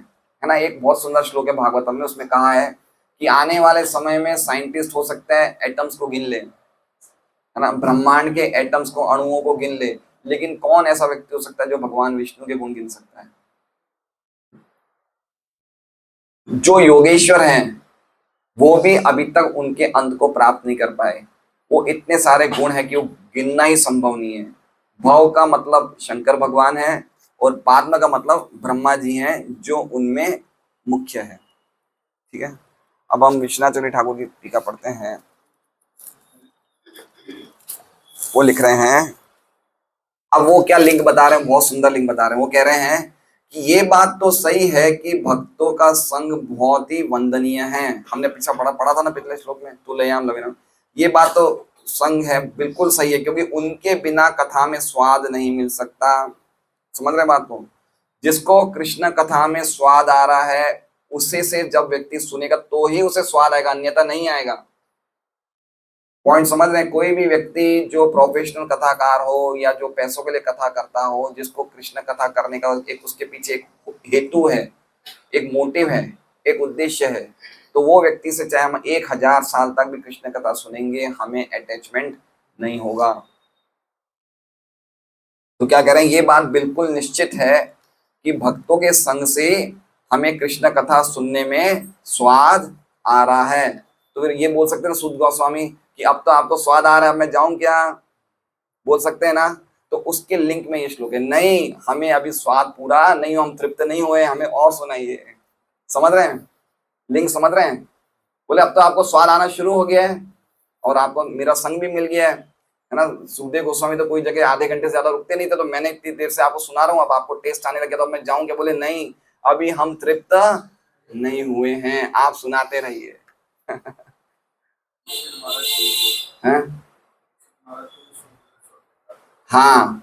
ना। एक बहुत सुंदर श्लोक है भागवतम में, उसमें कहा है कि आने वाले समय में साइंटिस्ट हो सकता है एटम्स को गिन ले, है ना, ब्रह्मांड के एटम्स को, अणुओं को गिन ले, लेकिन कौन ऐसा व्यक्ति हो सकता है जो भगवान विष्णु के गुण गिन सकता है? जो योगेश्वर हैं वो भी अभी तक उनके अंत को प्राप्त नहीं कर पाए। वो इतने सारे गुण हैं कि वो गिनना ही संभव नहीं है। भव का मतलब शंकर भगवान है, और पाद्म का मतलब ब्रह्मा जी हैं, जो उनमें मुख्य है। ठीक है, अब हम विश्वनाथ ठाकुर की टीका पढ़ते हैं। वो लिख रहे हैं, अब वो क्या लिंक बता रहे हैं, बहुत सुंदर लिंक बता रहे हैं। वो कह रहे हैं कि ये बात तो सही है कि भक्तों का संग बहुत ही वंदनीय है। हमने पीछा पढ़ा पढ़ा था ना पिछले श्लोक में, तुलयाम लविनम। ये बात तो संग है, बिल्कुल सही है, क्योंकि उनके बिना कथा में स्वाद नहीं मिल सकता। समझ रहे बात को? जिसको कृष्ण कथा में स्वाद आ रहा है, उसे से जब व्यक्ति सुनेगा तो ही उसे स्वाद आएगा, अन्यथा नहीं आएगा। पॉइंट समझ रहे हैं? कोई भी व्यक्ति जो प्रोफेशनल कथाकार हो या जो पैसों के लिए कथा करता हो, जिसको कृष्ण कथा करने का एक उसके पीछे एक हेतु है, एक मोटिव है, एक उद्देश्य है, तो वो व्यक्ति से चाहे हम 1000 साल तक भी कृष्ण कथा सुनेंगे, हमें अटैचमेंट नहीं होगा। तो क्या कह रहे हैं, ये बात बिल्कुल निश्चित है कि भक्तों के संग से हमें कृष्ण कथा सुनने में स्वाद आ रहा है। तो फिर ये बोल सकते हैं सूत गोस्वामी कि अब तो आपको स्वाद आ रहा है, अब मैं जाऊं क्या? बोल सकते हैं ना। तो उसके लिंक में ये श्लोक है, नहीं हमें अभी स्वाद पूरा नहीं, हम तृप्त नहीं हुए, हमें और सुनाइए। समझ रहे हैं? लिंक समझ रहे हैं? बोले अब तो आपको स्वाद आना शुरू हो गया है और आपको मेरा संग भी मिल गया है ना। सुखदेव गोस्वामी तो कोई जगह आधे घंटे से ज्यादा रुकते नहीं थे, तो मैंने इतनी देर से आपको सुना रहा हूँ, अब आपको टेस्ट आने लगे तो मैं जाऊं क्या? बोले नहीं, अभी हम तृप्त नहीं हुए हैं, आप सुनाते रहिए। हैं? हाँ,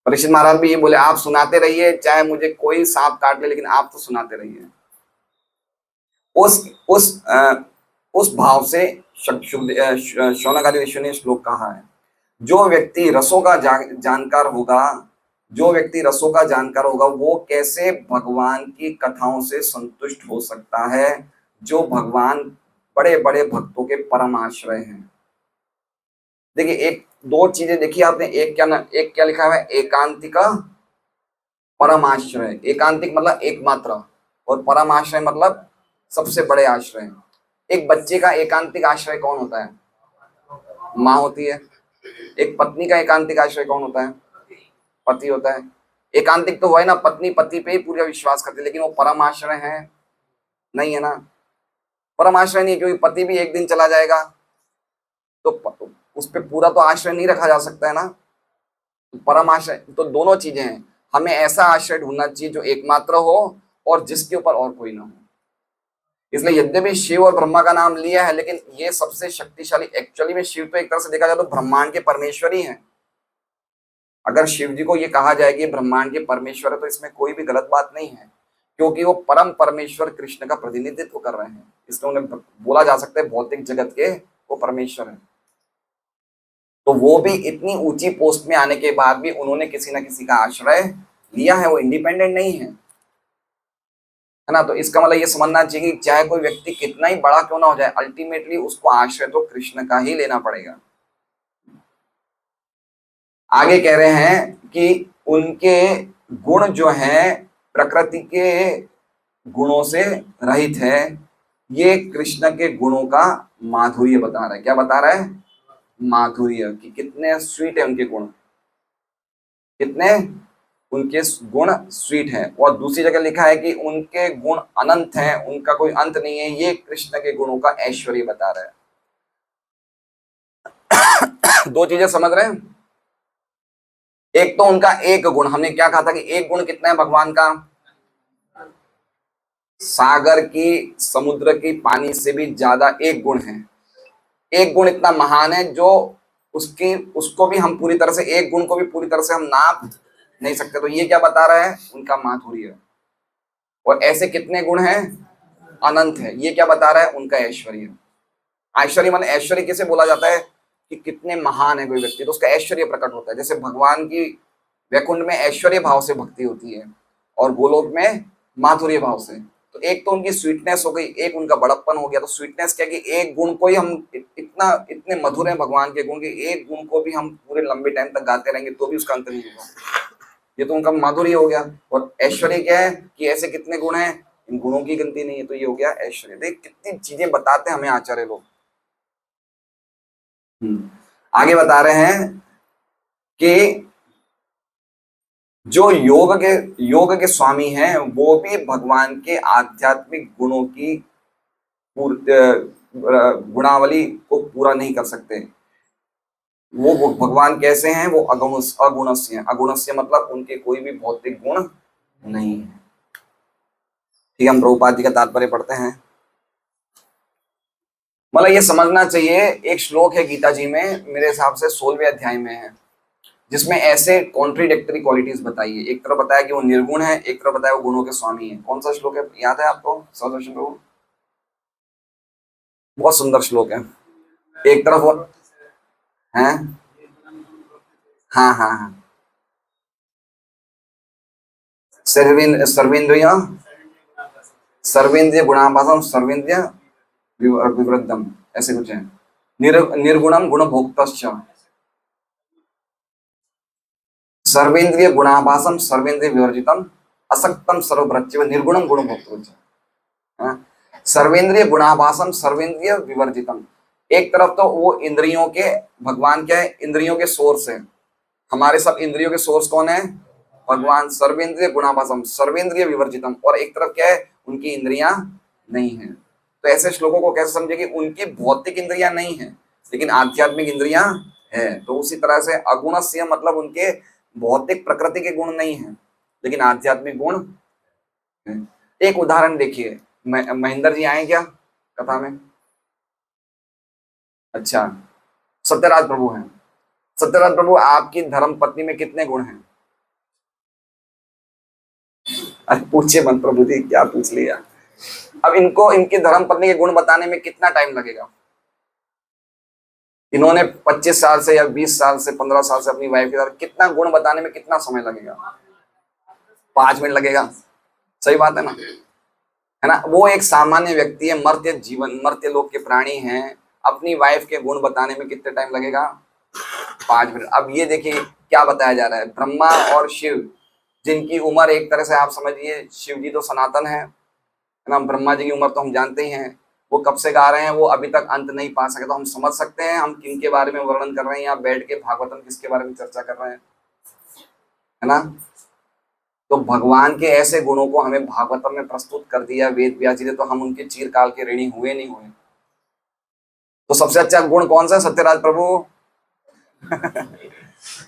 परीक्षित महाराज भी ये बोले, आप सुनाते रहिए, चाहे मुझे कोई सांप काट ले, लेकिन आप तो सुनाते रहिए। उस भाव से शौनकादि ऋषि ने श्लोक कहा है। जो व्यक्ति रसों का जानकार होगा, जो व्यक्ति रसों का जानकार होगा, वो कैसे भगवान की कथाओं से संतुष्ट हो सकता है, जो भगवान बड़े बड़े भक्तों के परम आश्रय हैं। देखिए, एक दो चीजें देखिए आपने, एक क्या लिखा हुआ है, एकांतिका परम आश्रय। एकांतिक मतलब एकमात्र, और परम आश्रय मतलब सबसे बड़े आश्रय। एक बच्चे का एकांतिक आश्रय कौन होता है? माँ होती है। एक पत्नी का एकांतिक आश्रय कौन होता है? पति होता है। एकांतिक तो हुआ है ना, पत्नी पति पे ही पूरा विश्वास करती है, लेकिन वो परम आश्रय है नहीं, है ना। परम आश्रय नहीं, क्योंकि पति भी एक दिन चला जाएगा, तो उस पर पूरा तो आश्रय नहीं रखा जा सकता है ना। परम आश्रय तो दोनों चीजें हैं। हमें ऐसा आश्रय ढूंढना चाहिए जो एकमात्र हो और जिसके ऊपर और कोई ना हो। इसलिए यद्यपि शिव और ब्रह्मा का नाम लिया है, लेकिन ये सबसे शक्तिशाली, एक्चुअली में शिव तो एक तरह से देखा जाए तो ब्रह्मांड के परमेश्वर ही है। अगर शिव जी को ये कहा जाए कि ब्रह्मांड के परमेश्वर है, तो इसमें कोई भी गलत बात नहीं है, क्योंकि वो परम परमेश्वर कृष्ण का प्रतिनिधित्व कर रहे हैं। इसलिए उन्हें बोला जा सकता है भौतिक जगत के वो परमेश्वर है। तो वो भी इतनी ऊंची पोस्ट में आने के बाद भी उन्होंने किसी ना किसी का आश्रय लिया है, वो इंडिपेंडेंट नहीं है, है ना। तो इसका मतलब ये समझना चाहिए कि चाहे कोई व्यक्ति कितना ही बड़ा क्यों ना हो जाए, अल्टीमेटली उसको आश्रय तो कृष्ण का ही लेना पड़ेगा। आगे कह रहे हैं कि उनके गुण जो हैं प्रकृति के गुणों से रहित है। ये कृष्ण के गुणों का माधुर्य बता रहा है। क्या बता रहा है? माधुर्य, कि कितने स्वीट है उनके गुण, कितने उनके गुण स्वीट है। और दूसरी जगह लिखा है कि उनके गुण अनंत हैं, उनका कोई अंत नहीं है। ये कृष्ण के गुणों का ऐश्वर्य बता रहा है। दो चीजें समझ रहे हैं। एक तो उनका एक गुण, हमने क्या कहा था कि एक गुण कितना है भगवान का? सागर की, समुद्र की पानी से भी ज्यादा एक गुण है। एक गुण इतना महान है जो उसको भी हम पूरी तरह से, एक गुण को भी पूरी तरह से हम नाप नहीं सकते। तो ये क्या बता रहा है? उनका माधुर्य। और ऐसे कितने गुण हैं? अनंत है। ये क्या बता रहा है? उनका ऐश्वर्य। ऐश्वर्य माने, ऐश्वर्य किसे बोला जाता है? कि कितने महान है कोई व्यक्ति, तो उसका ऐश्वर्य प्रकट होता है। जैसे भगवान की वैकुंठ में ऐश्वर्य भाव से भक्ति होती है और गोलोक में माधुर्य भाव से। तो एक तो उनकी स्वीटनेस हो गई, एक उनका बड़प्पन हो गया। तो स्वीटनेस क्या कि एक गुण को ही हम इतने मधुर हैं भगवान के गुण, की एक गुण को भी हम पूरे लंबे टाइम तक गाते रहेंगे तो भी उसका अंत नहीं होगा। ये तो उनका माधुर्य हो गया। और ऐश्वर्य क्या है? कि ऐसे कितने गुण हैं, इन गुणों की गिनती नहीं है, तो ये हो गया ऐश्वर्य। देख कितनी चीजें बताते हैं हमें आचार्य लोग। आगे बता रहे हैं कि जो योग के स्वामी हैं वो भी भगवान के आध्यात्मिक गुणों की गुणावली को पूरा नहीं कर सकते। वो भगवान कैसे हैं? वो अगुणस्य हैं। अगुणस्य मतलब उनके कोई भी भौतिक गुण नहीं है। ठीक है, हम प्रभुपाद जी का तात्पर्य पढ़ते हैं। मतलब ये समझना चाहिए, एक श्लोक है गीता जी में, मेरे हिसाब से 16वें अध्याय में है, जिसमें ऐसे कॉन्ट्रीडिक्टरी क्वालिटीज बताई है। एक तरफ बताया कि वो निर्गुण है, एक तरफ बताया वो गुणों के स्वामी है। कौन सा श्लोक है, याद है आपको? सदर्शन प्रभु, बहुत सुंदर श्लोक है। एक तरफ वो है, हाँ हाँ हाँ, सर्वेंद्रिय सर्वेंद्रिय गुणाभासम सर्वेंद्रिय विवृद्धम, ऐसे कुछ है। निर्गुणम गुण भोक्तश्च, सर्वेंद्रिय गुणाभासम सर्वेंद्रिय विवर्जितम असक्तम सर्वभ्रच्य निर्गुणम गुण भोक्तृ। सर्वेंद्रिय गुणाभासम सर्वेंद्रिय विवर्जितम। एक तरफ तो वो इंद्रियों के, भगवान क्या है? इंद्रियों के सोर्स है। हमारे सब इंद्रियों के सोर्स कौन है? भगवान। सर्वेंद्रिय गुणाभासम सर्वेंद्रिय विवर्जितम। और एक तरफ क्या है? उनकी इंद्रियां नहीं है। तो ऐसे श्लोकों को कैसे समझे कि उनकी भौतिक इंद्रियां नहीं है लेकिन आध्यात्मिक इंद्रियां है। तो उसी तरह से अगुणस्य मतलब उनके भौतिक प्रकृति के गुण नहीं है लेकिन आध्यात्मिक गुण है। एक उदाहरण देखिए, महेंद्र जी आए क्या कथा में? अच्छा, सत्यराज प्रभु हैं। सत्यराज प्रभु, आपकी धर्म पत्नी में कितने गुण हैं? अरे पूछिए मत प्रभु जी, क्या पूछ लिया। अब इनको इनकी धर्म पत्नी के गुण बताने में कितना टाइम लगेगा? इन्होंने 25 साल से या 20 साल से 15 साल से अपनी वाइफ के साथ कितना गुण बताने में कितना समय लगेगा? 5 मिनट लगेगा। सही बात है ना? है ना? वो एक सामान्य व्यक्ति है, मर्त्य जीवन, मर्त्य लोक के प्राणी हैं, अपनी वाइफ के गुण बताने में कितने टाइम लगेगा? 5 मिनट। अब ये देखिए क्या बताया जा रहा है, ब्रह्मा और शिव जिनकी उम्र एक तरह से आप समझिए, शिव जी तो सनातन है ना, ब्रह्मा जी की उम्र तो हम जानते ही हैं, वो कब से गा रहे हैं, वो अभी तक अंत नहीं पा सके। तो हम समझ सकते हैं हम किन के बारे में वर्णन कर रहे हैं, यहाँ बैठ के भागवतम किसके बारे में चर्चा कर रहे हैं, है ना? तो भगवान के ऐसे गुणों को हमें भागवतम में प्रस्तुत कर दिया वेद व्यास जी ने, तो हम उनके चिरकाल के ऋणी हुए नहीं हुए? तो सबसे अच्छा गुण कौन सा है सत्यराज प्रभु?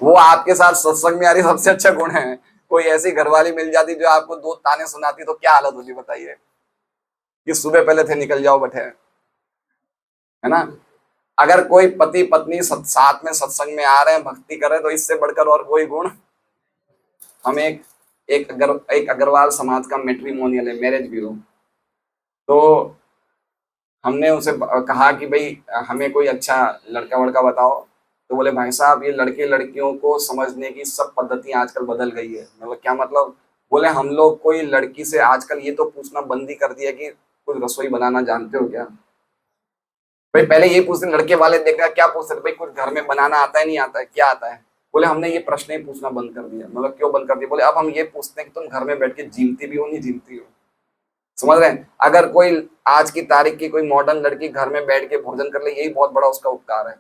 वो आपके साथ सत्संग में आ रही सबसे अच्छा गुण है। कोई ऐसी घरवाली मिल जाती जो आपको 2 ताने सुनाती तो क्या हालत होती बताइए? कि सुबह पहले थे निकल जाओ बटे, है ना? अगर कोई पति पत्नी साथ में सत्संग में आ रहे हैं, भक्ति कर रहे हैं, तो इससे बढ़कर और कोई गुण। हम एक अग्रवाल समाज का मैट्रिमोनियल है, मैरिज ब्यूरो। तो हमने उसे कहा कि भाई हमें कोई अच्छा लड़का वड़का बताओ। तो बोले भाई साहब ये लड़के लड़कियों को समझने की सब पद्धतियां आजकल बदल गई है। मतलब क्या मतलब? बोले हम लोग कोई लड़की से आजकल ये तो पूछना बंद ही कर दिया कि कुछ रसोई बनाना जानते हो क्या? भाई पहले ये पूछते लड़के वाले देखना क्या पूछते थे, भाई कुछ घर में बनाना आता है नहीं आता है, क्या आता है? बोले हमने ये प्रश्न ही पूछना बंद कर दिया। मतलब क्यों बंद कर दिया? बोले अब हम ये पूछते हैं कि तुम घर में बैठ के जीमती भी हो नहीं जीमती हो। समझ रहे हैं? अगर कोई आज की तारीख की कोई मॉडर्न लड़की घर में बैठ के भोजन कर ले, यही बहुत बड़ा उसका उपकार है।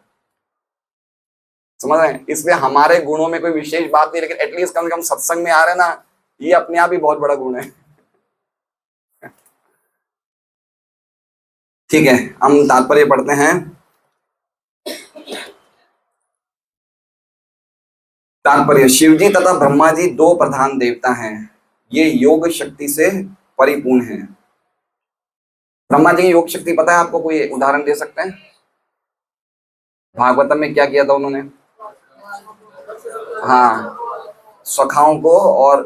समझ रहे हैं? इसलिए हमारे गुणों में कोई विशेष बात नहीं, लेकिन एटलीस्ट कम से कम सत्संग में आ रहे हैं ना, ये अपने आप ही बहुत बड़ा गुण है। ठीक है, हम तात्पर्य पढ़ते हैं। तात्पर्य, शिवजी तथा ब्रह्मा जी 2 प्रधान देवता हैं, ये योग शक्ति से परिपूर्ण हैं। ब्रह्मा जी की योग शक्ति पता है आपको? कोई उदाहरण दे सकते हैं? भागवतम में क्या किया था उन्होंने? हाँ, सखाओं को और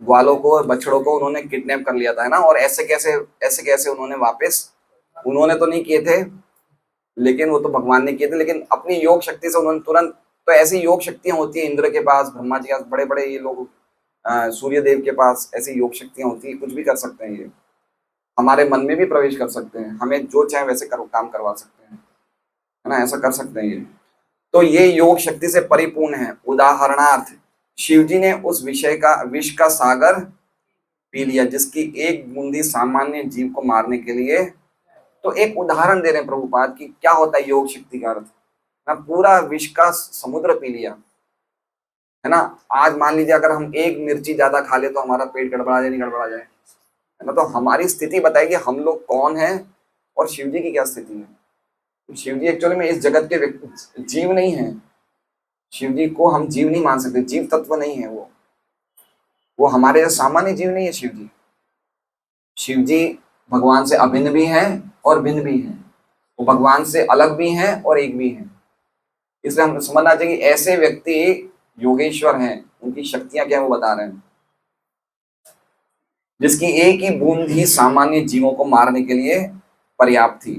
ग्वालों को और बछड़ों को उन्होंने किडनैप कर लिया था, है ना? और ऐसे कैसे उन्होंने वापस, उन्होंने तो नहीं किए थे, लेकिन वो तो भगवान ने किए थे, लेकिन अपनी योग शक्ति से उन्होंने तुरंत। तो ऐसी योग शक्तियां होती है इंद्र के पास, ब्रह्मा जी के पास, बड़े बड़े ये लोग, सूर्य देव के पास ऐसी योग शक्तियां होती है, कुछ भी कर सकते हैं ये। हमारे मन में भी प्रवेश कर सकते हैं, हमें जो चाहे वैसे काम करवा सकते हैं, है ना? ऐसा कर सकते हैं ये। तो ये योग शक्ति से परिपूर्ण है। उदाहरणार्थ, शिवजी ने उस विष का सागर पी लिया जिसकी एक बूंदी सामान्य जीव को मारने के लिए। तो एक उदाहरण दे रहे हैं प्रभुपाद की क्या होता है योग शक्ति का अर्थ, ना पूरा विष का समुद्र पी लिया, है ना? आज मान लीजिए अगर हम एक मिर्ची ज्यादा खा ले तो हमारा पेट गड़बड़ा जाए, नहीं गड़बड़ा जाए, है ना? तो हमारी स्थिति बताएगी हम लोग कौन है और शिव जी की क्या स्थिति है। शिव जी एक्चुअली में इस जगत के जीव नहीं है। शिव जी को हम जीव नहीं मान सकते, जीव तत्व नहीं है वो हमारे सामान्य जीव नहीं है शिव जी। शिव जी भगवान से अभिन्न भी हैं और भिन्न भी हैं, वो भगवान से अलग भी हैं और एक भी हैं। इसलिए हम समझना चाहिए कि ऐसे व्यक्ति योगेश्वर हैं, उनकी शक्तियां क्या है वो बता रहे हैं, जिसकी एक ही बूंद ही सामान्य जीवों को मारने के लिए पर्याप्त थी।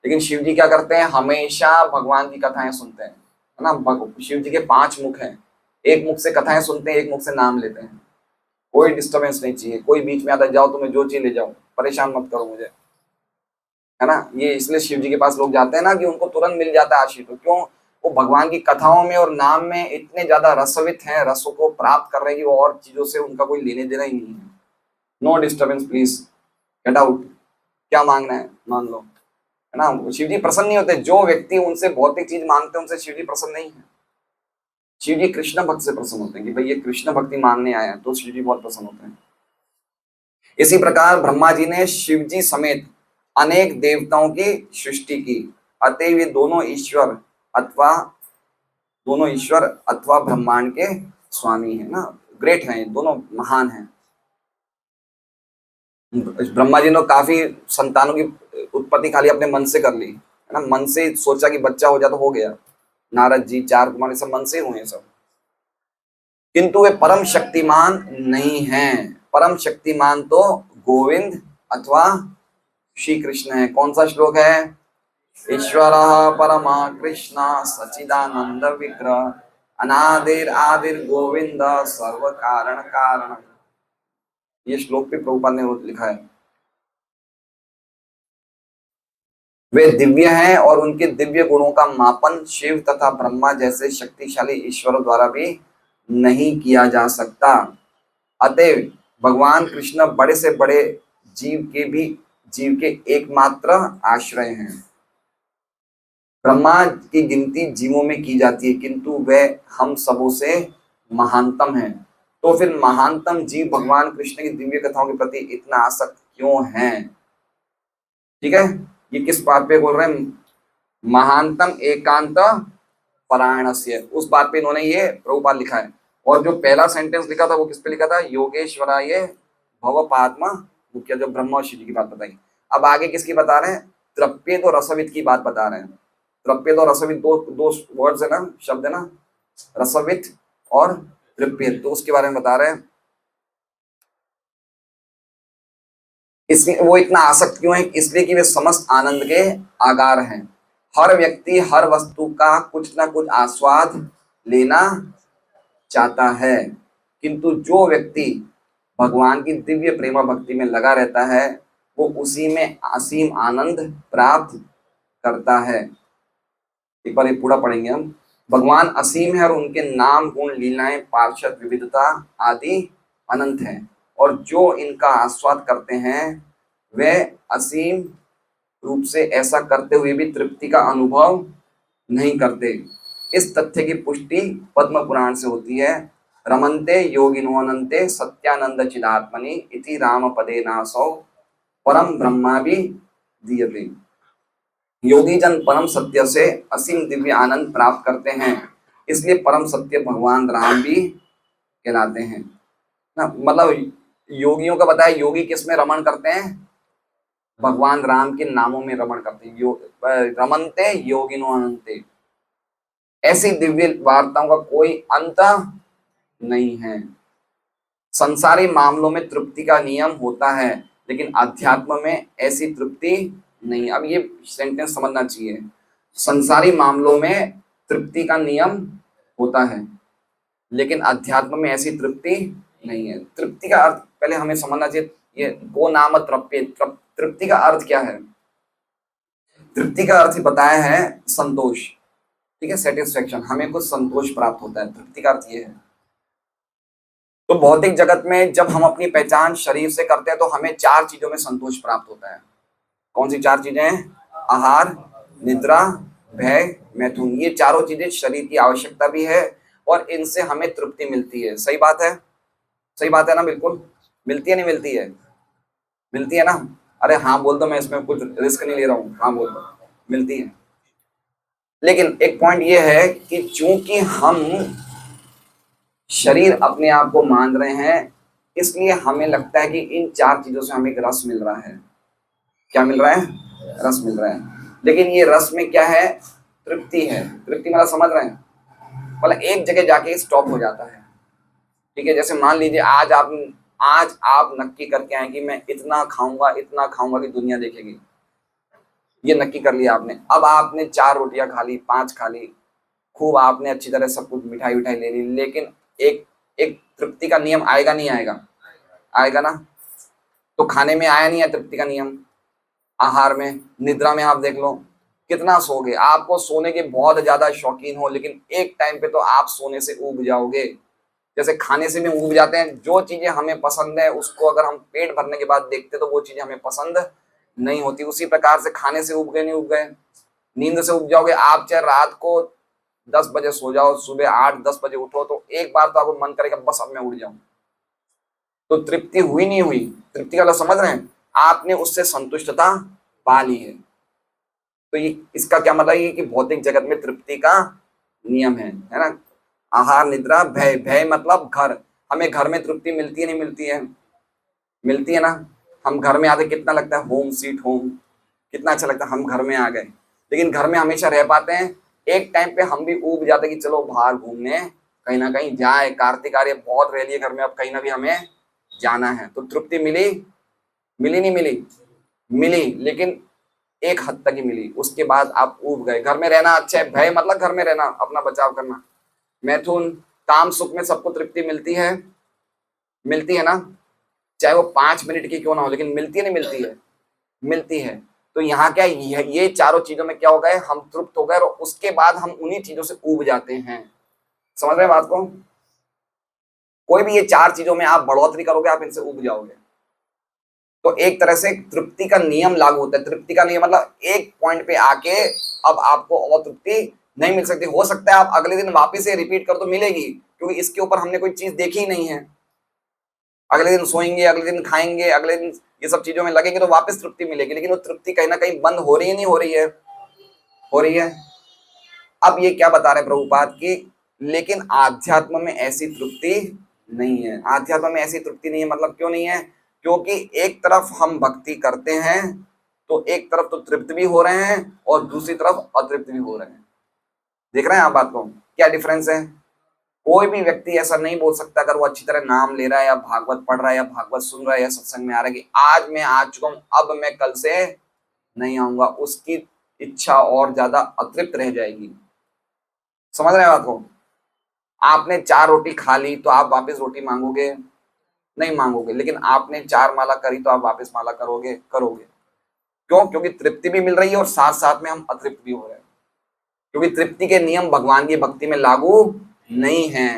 लेकिन शिव जी क्या करते हैं, हमेशा भगवान की कथाएं सुनते हैं, है ना? शिव जी के 5 मुख हैं, एक मुख से कथाएं सुनते हैं, एक मुख से नाम लेते हैं। कोई डिस्टर्बेंस नहीं चाहिए, कोई बीच में आता जाओ तुम्हें जो चीज ले जाओ, परेशान मत करो मुझे, है ना? ये इसलिए शिव जी के पास लोग जाते हैं ना कि उनको तुरंत मिल जाता है आशीष। तो क्यों? वो भगवान की कथाओं में और नाम में इतने ज्यादा रसवित हैं, रसों को प्राप्त कर रहे हैं कि वो और चीजों से उनका कोई लेने देना ही नहीं है। No disturbance please, get out. क्या मांगना है मांग लो, है ना? शिव जी प्रसन्न नहीं होते, जो व्यक्ति उनसे भौतिक चीज मांगते हैं उनसे शिव जी प्रसन्न नहीं है। शिव जी कृष्ण भक्त से प्रसन्न होते हैं कि भाई ये कृष्ण भक्ति मांगने आया है, तो शिव जी बहुत प्रसन्न होते हैं। इसी प्रकार ब्रह्मा जी ने शिव जी समेत अनेक देवताओं की सृष्टि की, अतएव ये दोनों ईश्वर अथवा ब्रह्मांड के स्वामी है ना, ग्रेट हैं, दोनों महान हैं। ब्रह्मा जी ने काफी संतानों की उत्पत्ति खाली अपने मन से कर ली, है ना? मन से सोचा कि बच्चा हो जाए तो हो गया। नारद जी, 4 कुमार, सब मन से हुए हैं सब। किंतु वे परम शक्तिमान नहीं हैं। परम शक्तिमान तो गोविंद अथवा श्री कृष्ण है। कौन सा श्लोक है? ईश्वर परमा कृष्ण सचिदानंद विग्रह अनादिर आदिर गोविंद सर्व कारण कारण। ये श्लोक भी प्रभुपाद ने लिखा है। वे दिव्य हैं और उनके दिव्य गुणों का मापन शिव तथा ब्रह्मा जैसे शक्तिशाली ईश्वरों द्वारा भी नहीं किया जा सकता। अतएव भगवान कृष्ण बड़े से बड़े जीव के एकमात्र आश्रय हैं। ब्रह्मा की गिनती जीवों में की जाती है किंतु वह हम सबों से महानतम है। तो फिर महानतम जीव भगवान कृष्ण की दिव्य कथाओं के प्रति इतना आसक्त क्यों हैं? ठीक है, ये किस बात पे बोल रहे हैं? महानतम एकांत परायणस्य, उस बात पे इन्होंने ये प्रभुपाद लिखा है। और जो पहला सेंटेंस लिखा था वो किस पे लिखा था? योगेश्वराय भव पात्मा मुख्य, जो ब्रह्मा और शिव जी की बात बताई। अब आगे किसकी बता रहे हैं? तृप्येत और रसवित की बात बता रहे हैं। तृप्येत और रसवित दो वर्ड्स है ना, शब्द है ना, रसवित और तृप्येत, तो उसके बारे में बता रहे हैं। इसलिए वो इतना आसक्त क्यों है? इसलिए कि वे समस्त आनंद के आगार हैं। हर व्यक्ति हर वस्तु का कुछ ना कुछ आस्वाद लेना चाहता है, किंतु जो व्यक्ति भगवान की दिव्य प्रेमा भक्ति में लगा रहता है वो उसी में असीम आनंद प्राप्त करता है। एक बार ये पूरा पढ़ेंगे हम। भगवान असीम है और उनके नाम गुण लीलाएं पार्षद विविधता आदि अनंत हैं, और जो इनका आस्वाद करते हैं वे असीम रूप से ऐसा करते हुए भी तृप्ति का अनुभव नहीं करते। इस तथ्य की पुष्टि पद्म पुराण से होती है। रमन्ते योगिनोऽनन्ते सत्यानंद चिदात्मनि इति राम पदे नासौ परम ब्रह्मा भी दीयते। योगी जन परम सत्य से असीम दिव्य आनंद प्राप्त करते हैं, इसलिए परम सत्य भगवान राम भी कहलाते हैं ना। मतलब योगियों का बताया, योगी किस में रमण करते हैं? भगवान राम के नामों में रमण करते हैं। रमन्ते योगिनो अनंते, ऐसी दिव्य वार्ताओं का कोई अंत नहीं है। संसारी मामलों में तृप्ति का नियम होता है, लेकिन अध्यात्म में ऐसी तृप्ति नहीं। अब ये सेंटेंस समझना चाहिए। संसारी मामलों में तृप्ति का नियम होता है, लेकिन अध्यात्म में ऐसी तृप्ति नहीं है। तृप्ति का अर्थ पहले हमें समझना चाहिए। ये गो नाम तृप्य, तृप्ति का अर्थ क्या है? तृप्ति का अर्थ बताया है संतोष, ठीक है, सेटिस्फेक्शन। हमें कुछ संतोष प्राप्त होता है, तृप्ति का अर्थ ये है। तो भौतिक जगत में जब हम अपनी पहचान शरीर से करते हैं तो हमें 4 चीजों में संतोष प्राप्त होता है। कौन सी 4 चीजें हैं? आहार, निद्रा, भय, मैथुन। ये चारों चीजें शरीर की आवश्यकता भी है और इनसे हमें तृप्ति मिलती है। सही बात है? सही बात है ना? बिल्कुल मिलती है, नहीं मिलती है? मिलती है ना? अरे हाँ बोल दो, मैं इसमें कुछ रिस्क नहीं ले रहा हूँ। हाँ बोल दो, मिलती है। लेकिन एक पॉइंट ये है कि चूंकि हम शरीर अपने आप को मान रहे हैं, इसलिए हमें लगता है कि इन 4 चीजों से हमें एक रस मिल रहा है। क्या मिल रहा है? रस मिल रहा है। लेकिन ये रस में क्या है? तृप्ति है। तृप्ति मतलब समझ रहे हैं? मतलब एक जगह जाके स्टॉप हो जाता है। ठीक है, जैसे मान लीजिए आज आप नक्की करके आए कि मैं इतना खाऊंगा कि दुनिया देखेगी। ये नक्की कर लिया आपने। अब आपने 4 रोटियां खा ली, 5 खा ली, खूब आपने अच्छी तरह सब कुछ मिठाई विठाई ले ली, लेकिन एक तृप्ति का नियम आएगा नहीं आएगा? आएगा ना। तो खाने में आया नहीं है तृप्ति का नियम, आहार में, निद्रा में आप देख लो कितना सोगे। आपको सोने के बहुत ज्यादा शौकीन हो, लेकिन एक टाइम पे तो आप सोने से ऊब जाओगे। जैसे खाने से भी ऊब जाते हैं। जो चीजें हमें पसंद है उसको अगर हम पेट भरने के बाद देखते तो वो चीजें हमें पसंद नहीं होती। उसी प्रकार से खाने से ऊब गए, नहीं ऊब गए? नींद से ऊब जाओगे। आप चाहे रात को 10 बजे सो जाओ, सुबह 8-10 बजे उठो, तो एक बार तो आपको मन करेगा बस अब मैं उठ जाऊं। तो तृप्ति हुई नहीं हुई? तृप्ति का समझ रहे हैं? आपने उससे संतुष्टता पा ली है। तो ये इसका क्या मतलब है कि भौतिक जगत में तृप्ति का नियम है ना। आहार, निद्रा, भय। भय मतलब घर। हमें घर में तृप्ति मिलती है, नहीं मिलती है? मिलती है ना। हम घर में आते कितना लगता है होम स्वीट होम, कितना अच्छा लगता है, हम घर में आ गए। लेकिन घर में हमेशा रह पाते हैं? एक टाइम पे हम भी ऊब जाते कि चलो बाहर घूमने कहीं ना कहीं जाए, कार्तिक आर्य बहुत रह लिए घर में, अब कहीं ना भी हमें जाना है। तो तृप्ति मिली? मिली नहीं मिली? मिली, लेकिन एक हद तक ही मिली, उसके बाद आप ऊब गए। घर में रहना अच्छा है, भय मतलब घर में रहना, अपना बचाव करना। मैथुन, काम सुख में सबको तृप्ति मिलती है, मिलती है ना, चाहे वो 5 मिनट की क्यों ना हो, लेकिन मिलती है, नहीं मिलती है, मिलती है। तो यहाँ क्या ये चारों चीजों में क्या हो गए, हम तृप्त हो गए, और उसके बाद हम उन्हीं चीजों से ऊब जाते हैं। समझ रहे हैं बात को? कोई भी ये 4 चीजों में आप बढ़ोतरी करोगे, आप इनसे ऊब जाओगे। तो एक तरह से तृप्ति का नियम लागू होता है। तृप्ति का नियम मतलब एक पॉइंट पे आके अब आपको और तृप्ति नहीं मिल सकती। हो सकता है आप अगले दिन वापस से रिपीट कर तो मिलेगी, क्योंकि इसके ऊपर हमने कोई चीज देखी ही नहीं है। अगले दिन सोएंगे, अगले दिन खाएंगे, अगले दिन ये सब चीजों में लगेंगे तो वापस तृप्ति मिलेगी, लेकिन वो तृप्ति कहीं ना कहीं बंद हो रही है, नहीं हो रही है? हो रही है। अब ये क्या बता रहे हैं प्रभुपाद की, लेकिन आध्यात्म में ऐसी तृप्ति नहीं है। आध्यात्म में ऐसी तृप्ति नहीं है मतलब क्यों नहीं है? क्योंकि एक तरफ हम भक्ति करते हैं तो एक तरफ तो तृप्त भी हो रहे हैं और दूसरी तरफ अतृप्त भी हो रहे हैं। देख रहे हैं आप बात को, क्या डिफरेंस है? कोई भी व्यक्ति ऐसा नहीं बोल सकता अगर वो अच्छी तरह नाम ले रहा है या भागवत पढ़ रहा है या भागवत सुन रहा है या सत्संग में आ रहा है कि आज मैं आ चुका हूं, अब मैं कल से नहीं आऊंगा। उसकी इच्छा और ज्यादा अतृप्त रह जाएगी। समझ रहे हैं बात को? आपने 4 रोटी खा ली तो आप वापस रोटी मांगोगे? नहीं मांगोगे। लेकिन आपने 4 माला करी तो आप वापस माला करोगे? करोगे। क्यों? क्योंकि तृप्ति भी मिल रही है और साथ साथ में हम अतृप्त भी हो रहे हैं, क्योंकि तृप्ति के नियम भगवान की भक्ति में लागू नहीं है,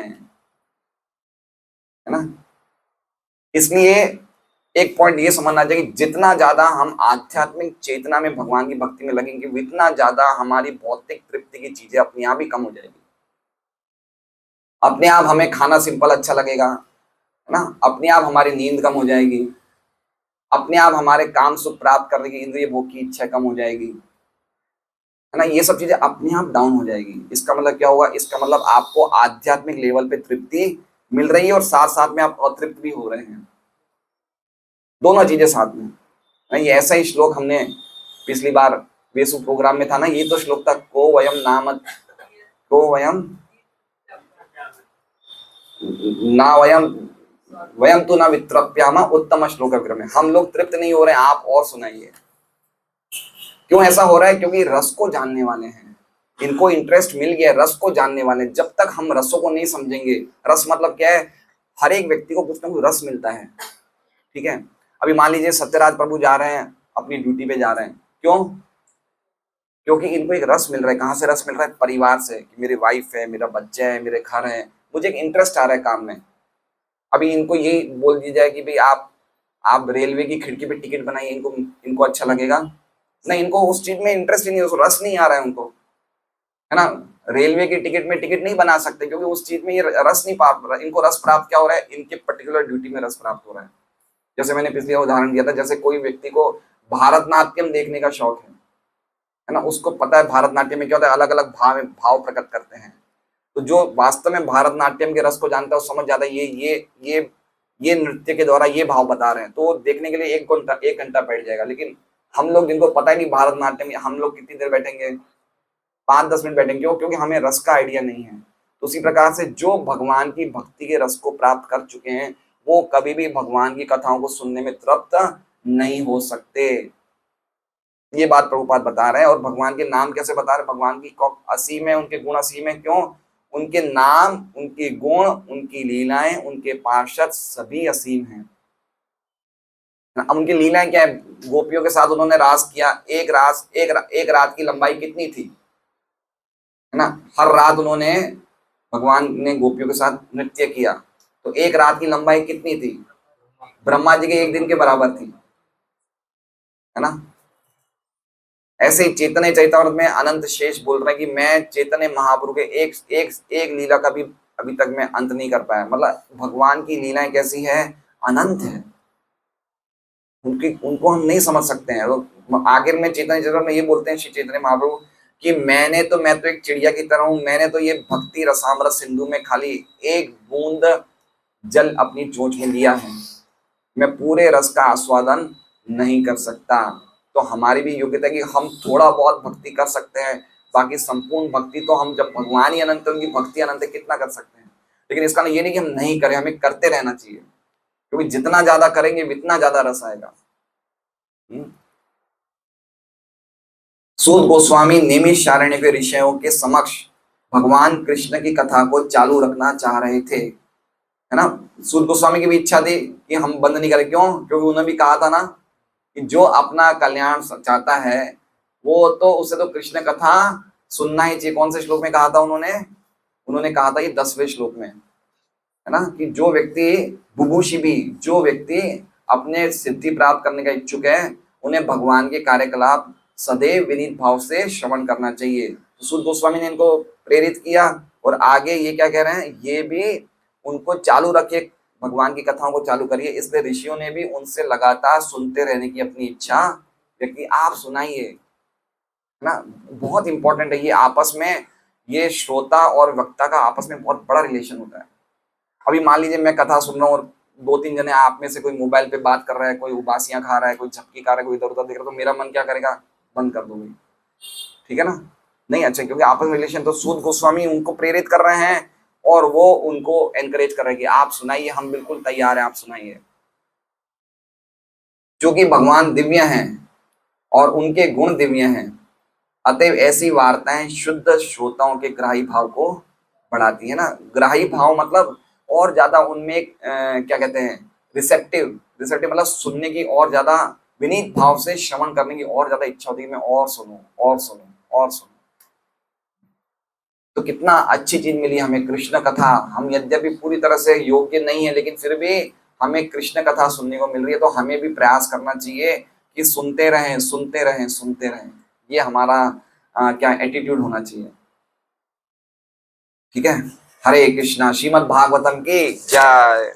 है ना। इसलिए एक पॉइंट ये समझना चाहिए कि जितना ज्यादा हम आध्यात्मिक चेतना में भगवान की भक्ति में लगेंगे, उतना ज्यादा हमारी भौतिक तृप्ति की चीजें अपने आप ही कम हो जाएगी। अपने आप हमें खाना सिंपल अच्छा लगेगा, है ना। अपने आप हमारी नींद कम हो जाएगी, अपने आप हमारे काम सुख प्राप्त करने की इंद्रिय भोग की इच्छा कम हो जाएगी, है ना। ये सब चीजें अपने आप डाउन हो जाएगी। इसका मतलब क्या होगा? इसका मतलब आपको आध्यात्मिक लेवल पे तृप्ति मिल रही है और साथ साथ में आप अतृप्त भी हो रहे हैं, दोनों चीजें साथ में। नहीं, ऐसा ही श्लोक हमने पिछली बार वेसु प्रोग्राम में था ना, ये तो श्लोक था, को वयम नाम, को वयम ना वयम वयम तो ना वित्रप्यामा उत्तम श्लोक विक्रम। हम लोग तृप्त नहीं हो रहे हैं, आप और सुनाइए। क्यों ऐसा हो रहा है? क्योंकि रस को जानने वाले हैं, इनको इंटरेस्ट मिल गया रस को जानने वाले। जब तक हम रसों को नहीं समझेंगे, रस मतलब क्या है? हर एक व्यक्ति को कुछ ना कुछ रस मिलता है, ठीक है। अभी मान लीजिए सत्यराज प्रभु जा रहे हैं, अपनी ड्यूटी पे जा रहे हैं, क्यों? क्योंकि इनको एक रस मिल रहा है। कहाँ से रस मिल रहा है? परिवार से, कि मेरी वाइफ है, मेरा बच्चा है, मेरे घर है, मुझे एक इंटरेस्ट आ रहा है काम में। अभी इनको ये बोल दिया जाए कि भाई आप रेलवे की खिड़की पे टिकट बनाइए, इनको अच्छा लगेगा? नहीं, इनको उस चीज में इंटरेस्ट ही नहीं, उसको रस नहीं आ रहा है उनको, है ना। रेलवे की टिकट में टिकट नहीं बना सकते क्योंकि उस चीज में ये रस नहीं प्राप्त। इनको रस प्राप्त क्या हो रहा है? इनके पर्टिकुलर ड्यूटी में रस प्राप्त हो रहा है। जैसे मैंने पिछले उदाहरण दिया था, जैसे कोई व्यक्ति को भारतनाट्यम देखने का शौक है ना, उसको पता है भारतनाट्यम में क्या होता है, अलग अलग भाव प्रकट करते हैं। तो जो वास्तव में भारतनाट्यम के रस को जानता है वो समझ जाता है ये नृत्य के द्वारा ये भाव बता रहे हैं, तो देखने के लिए 1 घंटा बैठ जाएगा। लेकिन हम लोग जिनको पता ही नहीं भारतनाट्यम, हम लोग कितनी देर बैठेंगे? 5-10 मिनट बैठेंगे। क्यों? क्योंकि हमें रस का आइडिया नहीं है। तो उसी प्रकार से जो भगवान की भक्ति के रस को प्राप्त कर चुके हैं, वो कभी भी भगवान की कथाओं को सुनने में तृप्त नहीं हो सकते। ये बात प्रभुपाद बता रहे हैं। और भगवान के नाम कैसे बता रहे हैं? भगवान की असीम है, उनके गुण असीम है। क्यों? उनके नाम, उनके गुण, उनकी लीलाएं, उनके पार्षद सभी असीम हैं। अब उनकी लीलाएं क्या है? गोपियों के साथ उन्होंने रास किया। एक रात की लंबाई कितनी थी, है ना। हर रात उन्होंने, भगवान ने गोपियों के साथ नृत्य किया। तो एक रात की लंबाई कितनी थी? ब्रह्मा जी के एक दिन के बराबर थी, है ना। ऐसे ही चैतन्य चैतामृत में अनंत शेष बोल रहे हैं कि मैं चैतन्य महाप्रभु के एक लीला का भी अभी तक मैं अंत नहीं कर पाया। मतलब भगवान की लीलाएं कैसी है? अनंत है। उनको हम नहीं समझ सकते हैं। तो आखिर में चैतन्य चैतामृत में ये बोलते हैं श्री चैतन्य महाप्रभु कि मैं तो एक चिड़िया की तरह हूं। मैंने तो ये भक्ति रसामृत सिंधु में खाली एक बूंद जल अपनी चोंच में लिया है, मैं पूरे रस का आस्वादन नहीं कर सकता। तो हमारी भी योग्यता है कि हम थोड़ा बहुत भक्ति कर सकते हैं, बाकी संपूर्ण भक्ति तो हम, जब भगवान ही अनंत, उनकी भक्ति अनंत है, कितना कर सकते हैं। लेकिन इसका ये नहीं कि हम नहीं करें, हमें करते रहना चाहिए, क्योंकि जितना ज्यादा करेंगे उतना ज्यादा रस आएगा। सूत गोस्वामी नैमिषारण्य के ऋषियों के समक्ष भगवान कृष्ण की कथा को चालू रखना चाह रहे थे, है ना। सूत गोस्वामी की भी इच्छा थी कि हम बंद नहीं करें, क्यों? क्योंकि उन्होंने भी कहा था ना कि जो अपना कल्याण चाहता है वो तो उसे तो कृष्ण कथा सुनना ही चाहिए। कौन से श्लोक में कहा था उन्होंने कहा था ये 10वें श्लोक में, है ना, कि जो व्यक्ति बुभुक्षिभी, जो व्यक्ति अपने सिद्धि प्राप्त करने का इच्छुक है, उन्हें भगवान के कार्यकलाप सदैव विनीत भाव से श्रवण करना चाहिए। तो सूत गोस्वामी ने इनको प्रेरित किया और आगे ये क्या कह रहे हैं, ये भी उनको चालू रखिए, भगवान की कथाओं को चालू करिए। इसलिए ऋषियों ने भी उनसे लगातार सुनते रहने की अपनी इच्छा व्यक्ति, आप सुनाइए, है ना। बहुत इंपॉर्टेंट है ये, आपस में ये श्रोता और वक्ता का आपस में बहुत बड़ा रिलेशन होता है। अभी मान लीजिए मैं कथा सुन रहा हूँ और 2-3 जने आप में से कोई मोबाइल पे बात कर रहा है, कोई उबासियां खा रहा है, कोई झपकी खा रहा है, कोई इधर उधर देख रहा है, तो मेरा मन क्या करेगा? बंद कर दो भाई, ठीक है ना। नहीं अच्छा, क्योंकि आपस में रिलेशन। तो सूत गोस्वामी उनको प्रेरित कर रहे हैं और वो उनको एनकरेज कर रहे हैं कि आप सुनाइए, हम बिल्कुल तैयार हैं, आप सुनाइए। क्योंकि भगवान दिव्य हैं और उनके गुण दिव्य हैं, अतएव ऐसी वार्ताएं शुद्ध श्रोताओं के ग्राही भाव को बढ़ाती है ना। ग्राही भाव मतलब और ज्यादा उनमें क्या कहते हैं, रिसेप्टिव मतलब सुनने की और ज्यादा विनीत भाव से श्रवण करने की और ज्यादा इच्छा होती है, मैं और सुनूं और सुनूं और सुनूं। तो कितना अच्छी चीज मिली हमें कृष्ण कथा। हम यद्यपि पूरी तरह से योग्य नहीं है, लेकिन फिर भी हमें कृष्ण कथा सुनने को मिल रही है, तो हमें भी प्रयास करना चाहिए कि सुनते रहें सुनते रहें सुनते रहें। ये हमारा क्या एटीट्यूड होना चाहिए, ठीक है। हरे कृष्णा। श्रीमद् भागवतम की जय।